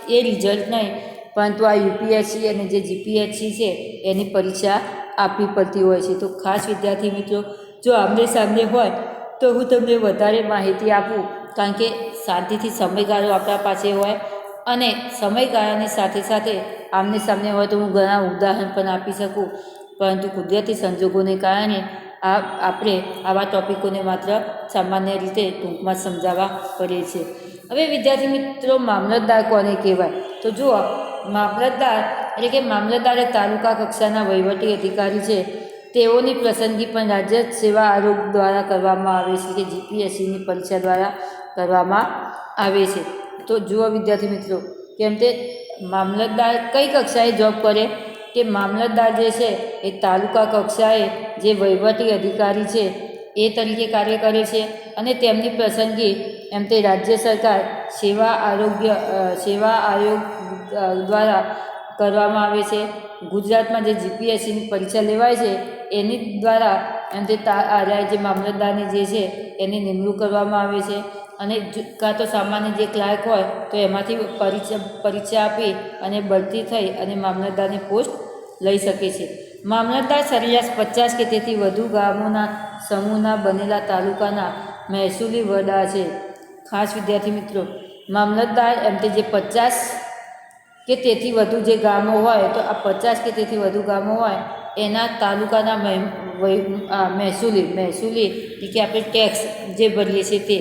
એ રિઝલ્ટ નહીં, પરંતુ આ યુપીએસસી અને જે જીપીએસસી છે એની પરીક્ષા આપવી પડતી હોય છે. તો ખાસ વિદ્યાર્થી મિત્રો, જો આમને સામને હોય તો હું તમને વધારે માહિતી આપું, કારણ કે શાંતિથી સમયગાળો આપણા પાસે હોય અને સમયગાળાની સાથે સાથે આમને સામને હોય તો હું ઘણા ઉદાહરણ પણ આપી શકું, પરંતુ કુદરતી સંજોગોને કારણે આપણે આવા ટૉપિકોને માત્ર સામાન્ય રીતે ટૂંકમાં સમજાવવા પડે છે. હવે વિદ્યાર્થી મિત્રો, મામલતદાર કોને કહેવાય? તો જુઓ, મામલતદાર એટલે કે મામલતદાર એ તાલુકા કક્ષાના વહીવટી અધિકારી છે. તેઓની પસંદગી પણ રાજ્ય સેવા આયોગ દ્વારા કરવામાં આવે છે કે જીપીએસસીની પરીક્ષા દ્વારા કરવામાં આવે છે. તો જુઓ વિદ્યાર્થી મિત્રો, કેમ તે મામલતદાર કઈ કક્ષાએ જોબ કરે કે મામલતદાર જે છે એ તાલુકા કક્ષાએ જે વહીવટી અધિકારી છે એ તરીકે કાર્ય કરે છે અને તેમની પસંદગી એમ તે રાજ્ય સરકાર સેવા આયોગ દ્વારા કરવામાં આવે છે. ગુજરાતમાં જે જીપીએસસીની પરીક્ષા લેવાય છે એની દ્વારા એમ તે જે મામલતદારની જે છે એની નિમણૂક કરવામાં આવે છે અને કાં તો સામાન્ય જે ક્લાર્ક હોય તો એમાંથી પરીક્ષા આપી અને બઢતી થઈ અને મામલતદારની પોસ્ટ લઈ શકે છે. મામલતદાર સરેરાશ 50 કે તેથી વધુ ગામોના સમૂહના બનેલા તાલુકાના મહેસૂલી વડા છે. ખાસ વિદ્યાર્થી મિત્રો, મામલતદાર એમ તે જે 50 કે તેથી વધુ જે ગામો હોય તો આ 50 કે તેથી વધુ ગામો હોય એના તાલુકાના મહેસૂલી કે આપણે ટેક્સ જે ભરીએ છીએ તે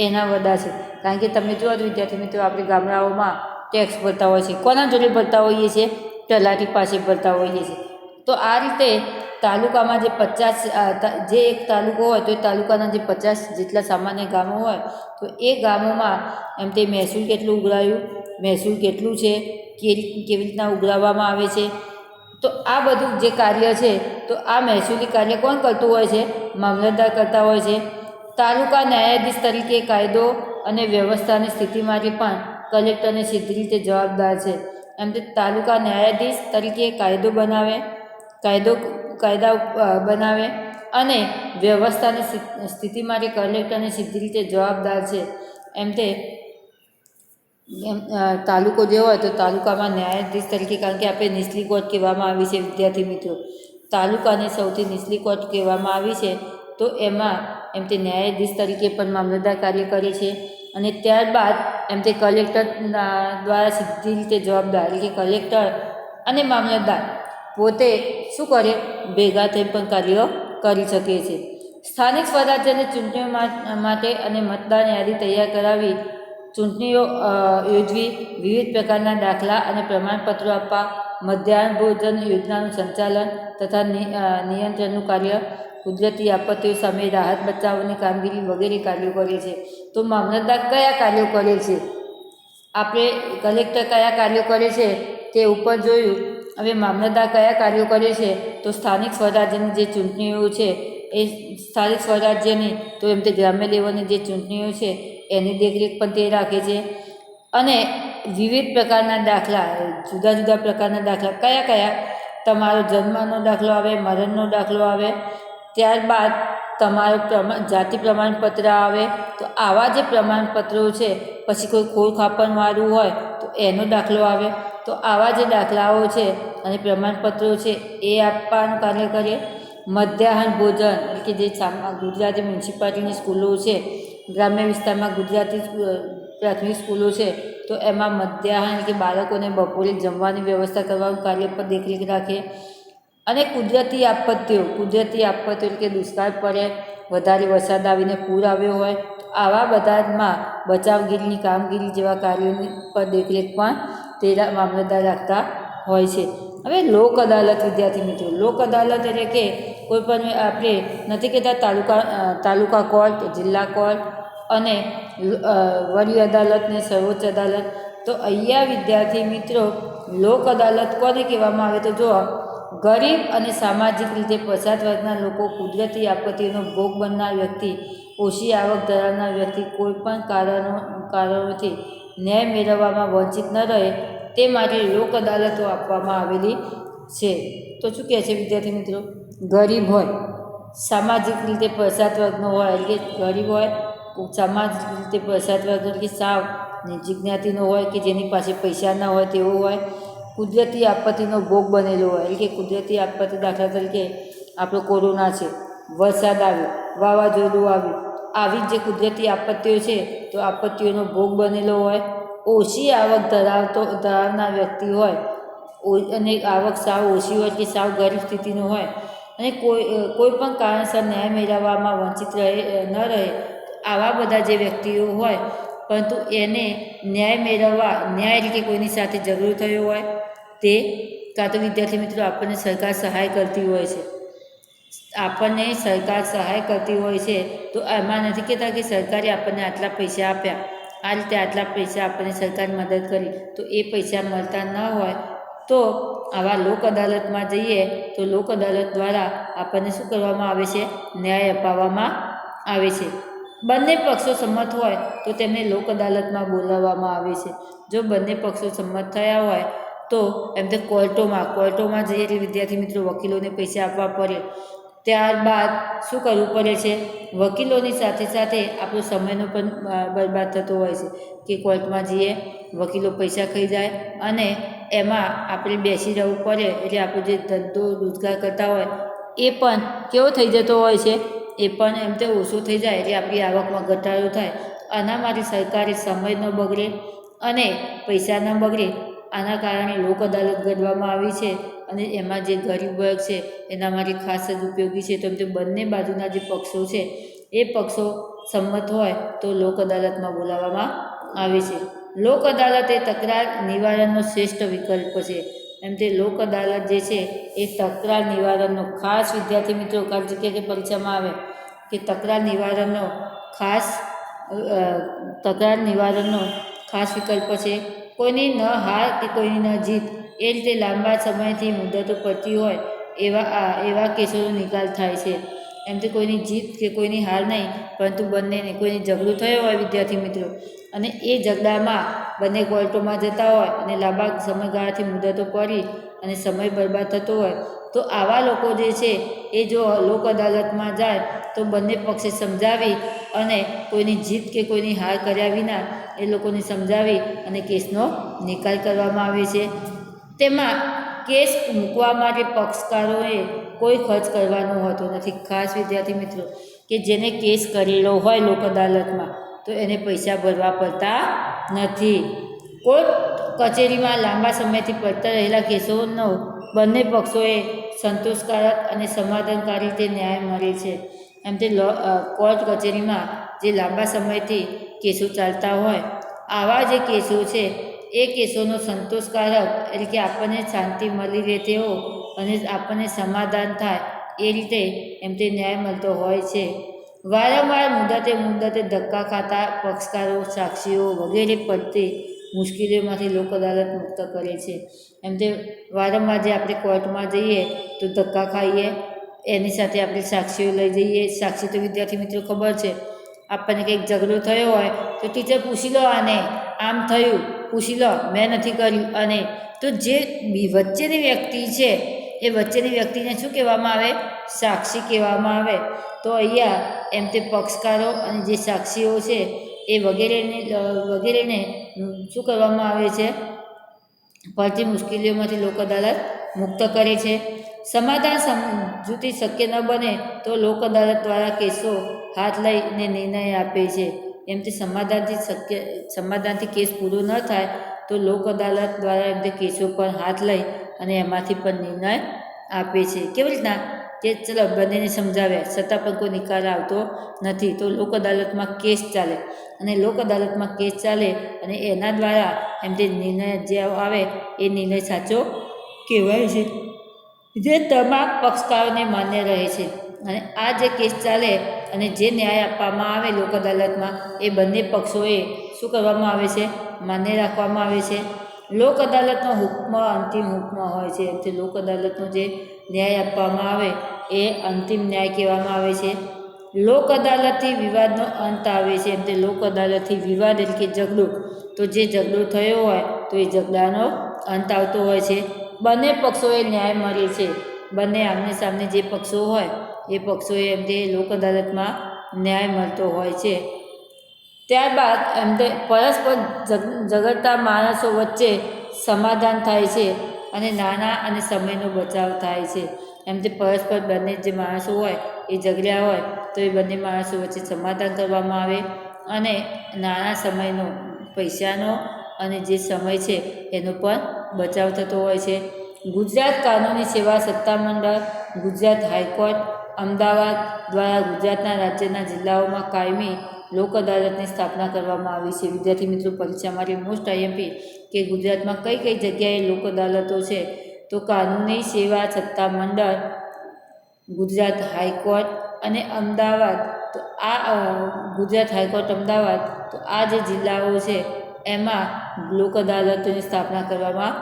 એના વડા છે. કારણ કે તમે જુઓ તો વિદ્યાર્થી મિત્રો, આપણે ગામડાઓમાં ટેક્સ ભરતા હોય છે. કોના જોડે ભરતા હોઈએ છીએ? તલાટી પાસે ભરતા હોઈએ છીએ. તો આ રીતે તાલુકામાં જે 50 જે એક તાલુકો હોય તો એ તાલુકાના જે 50 જેટલા સામાન્ય ગામો હોય તો એ ગામોમાં એમ તે મહેસૂલ કેટલું ઉઘરાયું, મહેસૂલ કેટલું છે, કેવી રીતના ઉઘરાવવામાં આવે છે. તો આ બધું જે કાર્ય છે તો આ મહેસૂલી કાર્ય કોણ કરતું હોય છે? મામલતદાર કરતા હોય છે. તાલુકા ન્યાયાધીશ તરીકે કાયદો અને વ્યવસ્થાની સ્થિતિ માટે પણ કલેક્ટરને સીધી રીતે જવાબદાર છે. એમ તે તાલુકા ન્યાયાધીશ તરીકે કાયદા બનાવે અને વ્યવસ્થાની સ્થિતિ માટે કલેક્ટરને સીધી રીતે જવાબદાર છે. એમ તે તાલુકો જે હોય તો તાલુકામાં ન્યાયાધીશ તરીકે, કારણ કે આપણે નીચલી કોર્ટ કહેવામાં આવી છે વિદ્યાર્થી મિત્રો, તાલુકાને સૌથી નીચલી કોર્ટ કહેવામાં આવી છે. તો એમાં એમ તે ન્યાયાધીશ તરીકે પણ મામલતદાર કાર્ય કરે છે અને ત્યારબાદ એમ તે કલેક્ટર દ્વારા સીધી રીતે જવાબદાર, એટલે કે કલેક્ટર અને મામલતદાર પોતે શું કરે? ભેગા થઈ પણ કાર્ય કરી શકે છે. સ્થાનિક સ્વરાજ્યની ચૂંટણીઓ માટે અને મતદાર યાદી તૈયાર કરાવી, ચૂંટણીઓ યોજવી, વિવિધ પ્રકારના દાખલા અને પ્રમાણપત્રો આપવા, મધ્યાહન ભોજન યોજનાનું સંચાલન તથા નિયંત્રણનું કાર્ય, કુદરતી આપત્તિઓ સામે રાહત બચાવની કામગીરી વગેરે કાર્યો કરે છે. તો મામલતદાર કયા કાર્યો કરે છે? આપણે કલેક્ટર કયા કાર્યો કરે છે તે ઉપર જોયું. હવે મામલતદાર કયા કાર્યો કરે છે? તો સ્થાનિક સ્વરાજ્યની જે ચૂંટણીઓ છે એ સ્થાનિક સ્વરાજ્યની, તો એમ તે ગ્રામ્ય લેવલની જે ચૂંટણીઓ છે એની દેખરેખ પણ તે રાખે છે અને વિવિધ પ્રકારના દાખલા, જુદા જુદા પ્રકારના દાખલા કયા? તમારો જન્મનો દાખલો આવે, મરણનો દાખલો આવે, ત્યારબાદ તમારું જાતિ પ્રમાણપત્ર આવે, તો આવા જે પ્રમાણપત્રો છે, પછી કોઈ ખોળ ખાપણવાળું હોય તો એનો દાખલો આવે, તો આવા જે દાખલાઓ છે અને પ્રમાણપત્રો છે એ આપવાનું કાર્ય કરે. મધ્યાહન ભોજન કે જે ગુજરાતી મ્યુનિસિપાલિટીની સ્કૂલો છે, ગ્રામ્ય વિસ્તારમાં ગુજરાતી પ્રાથમિક સ્કૂલો છે, તો એમાં મધ્યાહન કે બાળકોને બપોરે જમવાની વ્યવસ્થા કરવાનું કાર્ય પર દેખરેખ રાખે. અને કુદરતી આપત્તિઓ કે દુષ્કાળ પડે, વધારે વરસાદ આવીને પૂર આવ્યો હોય, આવા બધામાં બચાવગીરીની કામગીરી જેવા કાર્યોની પર દેખરેખ પણ તે મામલતદાર રાખતા હોય છે. હવે લોક અદાલત વિદ્યાર્થી મિત્રો, લોક અદાલત એટલે કે કોઈ પણ આપણે નથી કહેતા તાલુકા કોર્ટ, જિલ્લા કોર્ટ અને વડી અદાલત ને સર્વોચ્ચ અદાલત, તો અહીંયા વિદ્યાર્થી મિત્રો લોક અદાલત કોને કહેવામાં આવે તો જો ગરીબ અને સામાજિક રીતે પછાત વર્ગના લોકો, કુદરતી આપત્તિનો ભોગ બનનાર વ્યક્તિ, ઓછી આવક ધરાવનાર વ્યક્તિ કોઈ પણ કારણોથી ન્યાય મેળવવામાં વંચિત ન રહે તે માટે લોક અદાલતો આપવામાં આવેલી છે. તો શું કહે છે વિદ્યાર્થી મિત્રો, ગરીબ હોય, સામાજિક રીતે પછાત વર્ગનો હોય એટલે કે ગરીબ હોય, સામાજિક રીતે પછાત વર્ગ એટલે કે સાવ નીચી જ્ઞાતિનો હોય કે જેની પાસે પૈસા ના હોય તેવો હોય, કુદરતી આપત્તિનો ભોગ બનેલો હોય એટલે કે કુદરતી આપત્તિ દાખલા તરીકે આપણો કોરોના છે, વરસાદ આવ્યો, વાવાઝોડું આવ્યું, આવી જ જે કુદરતી આપત્તિઓ છે તો આપત્તિઓનો ભોગ બનેલો હોય, ઓછી આવક ધરાવનાર વ્યક્તિ હોય અને આવક સાવ ઓછી હોય કે સાવ ગરીબ સ્થિતિનો હોય અને કોઈ પણ કારણસર ન્યાય મેળવવામાં વંચિત ન રહે, આવા બધા જે વ્યક્તિઓ હોય પરંતુ એને ન્યાય એટલે કે કોઈની સાથે ઝઘડો થયો હોય તે, કાં તો વિદ્યાર્થી મિત્રો આપણને સરકાર સહાય કરતી હોય છે, તો એમાં નથી કહેતા કે સરકારે આપણને આટલા પૈસા આપ્યા, આ રીતે આટલા પૈસા આપણને સરકારે મદદ કરી, તો એ પૈસા મળતા ન હોય તો આવા લોક અદાલતમાં જઈએ તો લોક અદાલત દ્વારા આપણને શું કરવામાં આવે છે, ન્યાય અપાવવામાં આવે છે. બંને પક્ષો સંમત હોય તો તેમને લોક અદાલતમાં બોલાવવામાં આવે છે. જો બંને પક્ષો સંમત થયા હોય તો એમ તો કોર્ટોમાં જઈએ એટલે વિદ્યાર્થી મિત્રો વકીલોને પૈસા આપવા પડે. ત્યારબાદ શું કરવું પડે છે, વકીલોની સાથે સાથે આપણો સમયનો પણ બરબાદ થતો હોય છે કે કોર્ટમાં જઈએ, વકીલો પૈસા ખાઈ જાય અને એમાં આપણે બેસી રહેવું પડે એટલે આપણો જે ધંધો રોજગાર કરતા હોય એ પણ કેવો થઈ જતો હોય છે, એ પણ એમ તો ઓછો થઈ જાય એટલે આપણી આવકમાં ઘટાડો થાય. આના માટે સરકારે સમય ન બગડે અને પૈસા ન બગડે આના કારણે લોક અદાલત ગઢવામાં આવી છે અને એમાં જે ગરીબ વર્ગ છે એના માટે ખાસ જ ઉપયોગી છે. તો એમ તો બંને બાજુના જે પક્ષો છે એ પક્ષો સંમત હોય તો લોક અદાલતમાં બોલાવવામાં આવે છે. લોક અદાલત એ તકરાર નિવારણનો શ્રેષ્ઠ વિકલ્પ છે. એમ તે લોક અદાલત જે છે એ તકરાર નિવારણનો ખાસ વિદ્યાર્થી મિત્રો ખાસ જગ્યાએ કે પરીક્ષામાં આવે કે તકરાર નિવારણનો ખાસ વિકલ્પ છે. કોઈની ન હાર કે કોઈની ન જીત એ રીતે લાંબા સમયથી મુદતો પડતી હોય એવા કેસોનો નિકાલ થાય છે. એમ તો કોઈની જીત કે કોઈની હાર નહીં, પરંતુ બંનેને કોઈને ઝઘડો થયો હોય વિદ્યાર્થી મિત્રો અને એ ઝઘડામાં બંને કોર્ટોમાં જતા હોય અને લાંબા સમયગાળાથી મુદતો પડી અને સમય બરબાદ થતો હોય તો આવા લોકો જે છે એ જો લોક અદાલતમાં જાય તો બંને પક્ષે સમજાવી અને કોઈની જીત કે કોઈની હાર કર્યા વિના એ લોકોને સમજાવી અને કેસનો નિકાલ કરવામાં આવે છે. તેમાં કેસ મૂકવા માટે પક્ષકારોએ કોઈ ખર્ચ કરવાનો હોતો નથી. ખાસ વિદ્યાર્થી મિત્રો કે જેને કેસ કરેલો હોય લોક અદાલતમાં તો એને પૈસા ભરવા પડતા નથી. કોર્ટ કચેરીમાં લાંબા સમયથી પડતા રહેલા કેસોનો બંને પક્ષોએ સંતોષકારક અને સમાધાનકારી રીતે ન્યાય મળે છે. એમ તે કોર્ટ કચેરીમાં જે લાંબા સમયથી કેસો ચાલતા હોય આવા જે કેસો છે એ કેસોનો સંતોષકારક એટલે કે આપણને શાંતિ મળી રહે તેવો અને આપણને સમાધાન થાય એ રીતે એમ તે ન્યાય મળતો હોય છે. વારંવાર મુદતે ધક્કા ખાતા પક્ષકારો, સાક્ષીઓ વગેરે પડતી મુશ્કેલીઓમાંથી લોક અદાલત મુક્ત કરે છે. એમ તે વારંવાર જે આપણે કોર્ટમાં જઈએ તો ધક્કા ખાઈએ, એની સાથે આપણે સાક્ષીઓ લઈ જઈએ. સાક્ષી તો વિદ્યાર્થી મિત્રો ખબર છે, આપણને કંઈક ઝઘડો થયો હોય તો ટીચર પૂછી લો, આને આમ થયું પૂછી લો, મેં નથી કર્યું. અને તો જે વચ્ચેની વ્યક્તિ છે એ વચ્ચેની વ્યક્તિને શું કહેવામાં આવે? સાક્ષી કહેવામાં આવે. તો અહીંયા એમ તે પક્ષકારો અને જે સાક્ષીઓ છે એ વગેરેને શું કરવામાં આવે છે? પડતી મુશ્કેલીઓમાંથી લોક અદાલત મુક્ત કરે છે. સમાધાન સમજૂતી શક્ય ન બને તો લોક અદાલત દ્વારા કેસો હાથ લઈને નિર્ણય આપે છે. એમ તે સમાધાનથી કેસ પૂરો ન થાય તો લોક અદાલત દ્વારા એમ તે કેસો પર હાથ લઈ અને એમાંથી પણ નિર્ણય આપે છે. કેવી રીતના? કે ચલો બંનેને સમજાવ્યા છતાં પણ કોઈ નિકાલ આવતો નથી તો લોક અદાલતમાં કેસ ચાલે, અને લોક અદાલતમાં કેસ ચાલે અને એના દ્વારા એમ તે નિર્ણય જે આવે એ નિર્ણય સાચો કહેવાય છે, જે તમામ પક્ષકારોને માન્ય રહે છે. અને આ જે કેસ ચાલે અને જે ન્યાય આપવામાં આવે લોક અદાલતમાં એ બંને પક્ષોએ શું કરવામાં આવે છે? માન્ય રાખવામાં આવે છે. લોક અદાલતનો હુકમ અંતિમ હુકમ હોય છે. તે લોક અદાલતનો જે ન્યાય આપવામાં આવે એ અંતિમ ન્યાય કહેવામાં આવે છે. લોક અદાલતથી વિવાદનો અંત આવે છે. તે લોક અદાલતથી વિવાદ એટલે કે ઝઘડો, તો જે ઝઘડો થયો હોય તો એ ઝઘડાનો અંત આવતો હોય છે. બંને પક્ષોએ ન્યાય મળે છે. બંને આમને સામને જે પક્ષો હોય એ પક્ષોએ એમ તે લોક અદાલતમાં ન્યાય મળતો હોય છે. ત્યારબાદ એમ તે પરસ્પર ઝઘડતા માણસો વચ્ચે સમાધાન થાય છે અને નાણાં અને સમયનો બચાવ થાય છે. એમ તે પરસ્પર બંને જે માણસો હોય એ ઝઘડ્યા હોય તો એ બંને માણસો વચ્ચે સમાધાન કરવામાં આવે અને નાણાં સમયનો, પૈસાનો અને જે સમય છે એનો પણ બચાવ થતો હોય છે. ગુજરાત કાનૂની સેવા સત્તામંડળ, ગુજરાત હાઈકોર્ટ, અમદાવાદ દ્વારા ગુજરાતના રાજ્યના જિલ્લાઓમાં કાયમી લોક અદાલતની સ્થાપના કરવામાં આવી છે. વિદ્યાર્થી મિત્રો, પરીક્ષા માટે મોસ્ટ આઈએમપી કે ગુજરાતમાં કઈ કઈ જગ્યાએ લોક અદાલતો છે? તો કાનૂની સેવા સત્તામંડળ, ગુજરાત હાઈકોર્ટ અને અમદાવાદ. તો આ ગુજરાત હાઈકોર્ટ, અમદાવાદ, તો આ જે જિલ્લાઓ છે એમાં લોક અદાલતોની સ્થાપના કરવામાં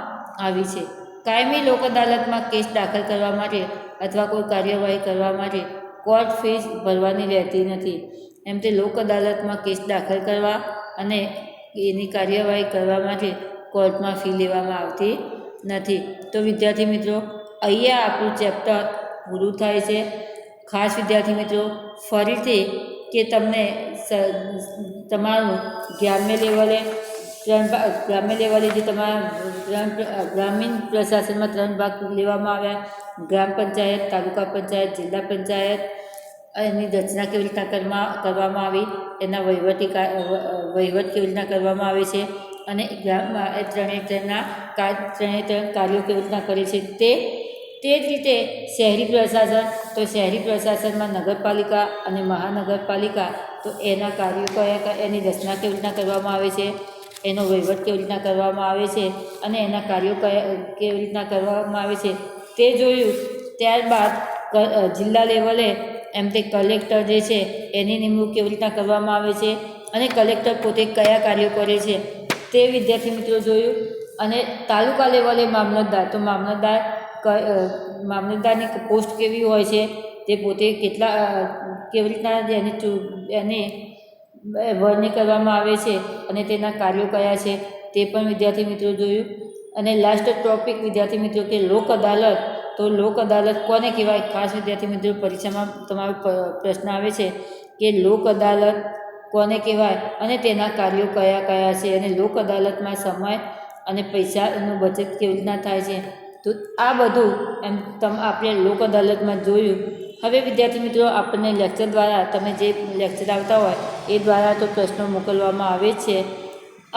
આવી છે. કાયમી લોક અદાલતમાં કેસ દાખલ કરવા માટે અથવા કોઈ કાર્યવાહી કરવા માટે કોર્ટ ફીસ ભરવાની રહેતી નથી. એમ તે લોક અદાલતમાં કેસ દાખલ કરવા અને એની કાર્યવાહી કરવા માટે કોર્ટમાં ફી લેવામાં આવતી નથી. તો વિદ્યાર્થી મિત્રો, અહીંયા આપણું ચેપ્ટર પૂરું થાય છે. ખાસ વિદ્યાર્થી મિત્રો, ફરીથી કે તમને તમારું ગ્રામ્ય લેવલે જે તમારા ગ્રામીણ પ્રશાસનમાં 3 ભાગ લેવામાં આવ્યા: ગ્રામ પંચાયત, તાલુકા પંચાયત, જિલ્લા પંચાયત. એની રચના કેવી રીતના કરવામાં આવી, એના વહીવટ કેવી રીતના કરવામાં આવે છે અને ગ્રામમાં એ ત્રણે ત્રણ કાર્યો કેવી રીતના કરે છે. તે જ રીતે શહેરી પ્રશાસન, તો શહેરી પ્રશાસનમાં નગરપાલિકા અને મહાનગરપાલિકા, તો એના કાર્યો કયા, એની રચના કેવી રીતના કરવામાં આવે છે, એનો વહીવટ કેવી રીતના કરવામાં આવે છે અને એના કાર્યો કેવી રીતના કરવામાં આવે છે તે જોયું. ત્યારબાદ જિલ્લા લેવલે એમ તે કલેક્ટર જે છે એની નિમણૂક કેવી રીતના કરવામાં આવે છે અને કલેક્ટર પોતે કયા કાર્યો કરે છે તે વિદ્યાર્થી મિત્રો જોયું. અને તાલુકા લેવલે મામલતદાર, તો મામલતદારની પોસ્ટ કેવી હોય છે, તે પોતે કેવી રીતના એની વરણી કરવામાં આવે છે અને તેના કાર્યો કયા છે તે પણ વિદ્યાર્થી મિત્રો જોયું. અને લાસ્ટ ટોપિક વિદ્યાર્થી મિત્રો કે લોક અદાલત, તો લોક અદાલત કોને કહેવાય? ખાસ વિદ્યાર્થી મિત્રો, પરીક્ષામાં તમારો પ્રશ્ન આવે છે કે લોક અદાલત કોને કહેવાય અને તેના કાર્યો કયા કયા છે અને લોક અદાલતમાં સમય અને પૈસાનું બચત કેવી રીતના થાય છે. તો આ બધું આપણે લોક અદાલતમાં જોયું. હવે વિદ્યાર્થી મિત્રો, આપણને લેક્ચર દ્વારા, તમે જે લેક્ચર આવતા હોય એ દ્વારા તો પ્રશ્નો મોકલવામાં આવે જ છે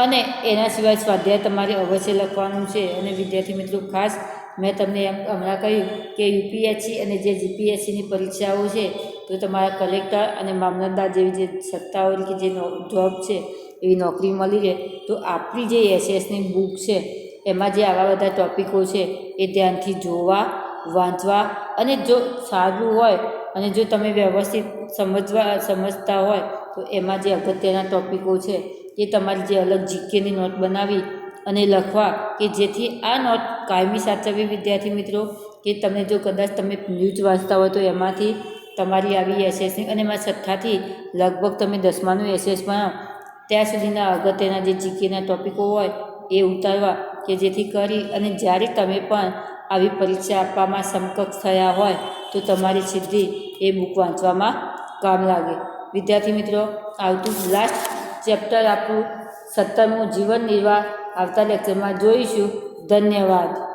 અને એના સિવાય સ્વાધ્યાય તમારે અવશ્ય લખવાનું છે. અને વિદ્યાર્થી મિત્રો, ખાસ મેં તમને હમણાં કહ્યું કે યુપીએસસી અને જે જીપીએસસીની પરીક્ષાઓ છે તો તમારા કલેક્ટર અને મામલતદાર જેવી જે સત્તાઓ કે જે જોબ છે એવી નોકરી મળી રહે. તો આપણી જે એસએસની બુક છે એમાં જે આવા બધા ટૉપિકો છે એ ધ્યાનથી જોવા, વાંચવા, અને જો સારું હોય અને જો તમે વ્યવસ્થિત સમજતા હોય તો એમાં જે અગત્યના ટૉપિકો છે એ તમારી જે અલગ જીકેની નોટ બનાવી અને લખવા, કે જેથી આ નોટ કાયમી સાચવવી વિદ્યાર્થી મિત્રો. કે તમે જો કદાચ તમે ન્યૂઝ વાંચતા હોય તો એમાંથી તમારી આવી એસએસની, અને એમાં 6થાથી લગભગ તમે 10માનું એસએસ બનાવો ત્યાં સુધીના અગત્યના જે જીકેના ટૉપિકો હોય એ ઉતારવા, કે જેથી કરી અને જ્યારે તમે પણ આવી પરીક્ષા આપવામાં સમકક્ષ થયા હોય તો તમારી સિદ્ધિ એ બુક વાંચવામાં કામ લાગે. વિદ્યાર્થી મિત્રો, આવતું લાસ્ટ ચેપ્ટર આપણું 17મું જીવન નિર્વાહ આવતા લેક્ચરમાં જોઈશું. ધન્યવાદ.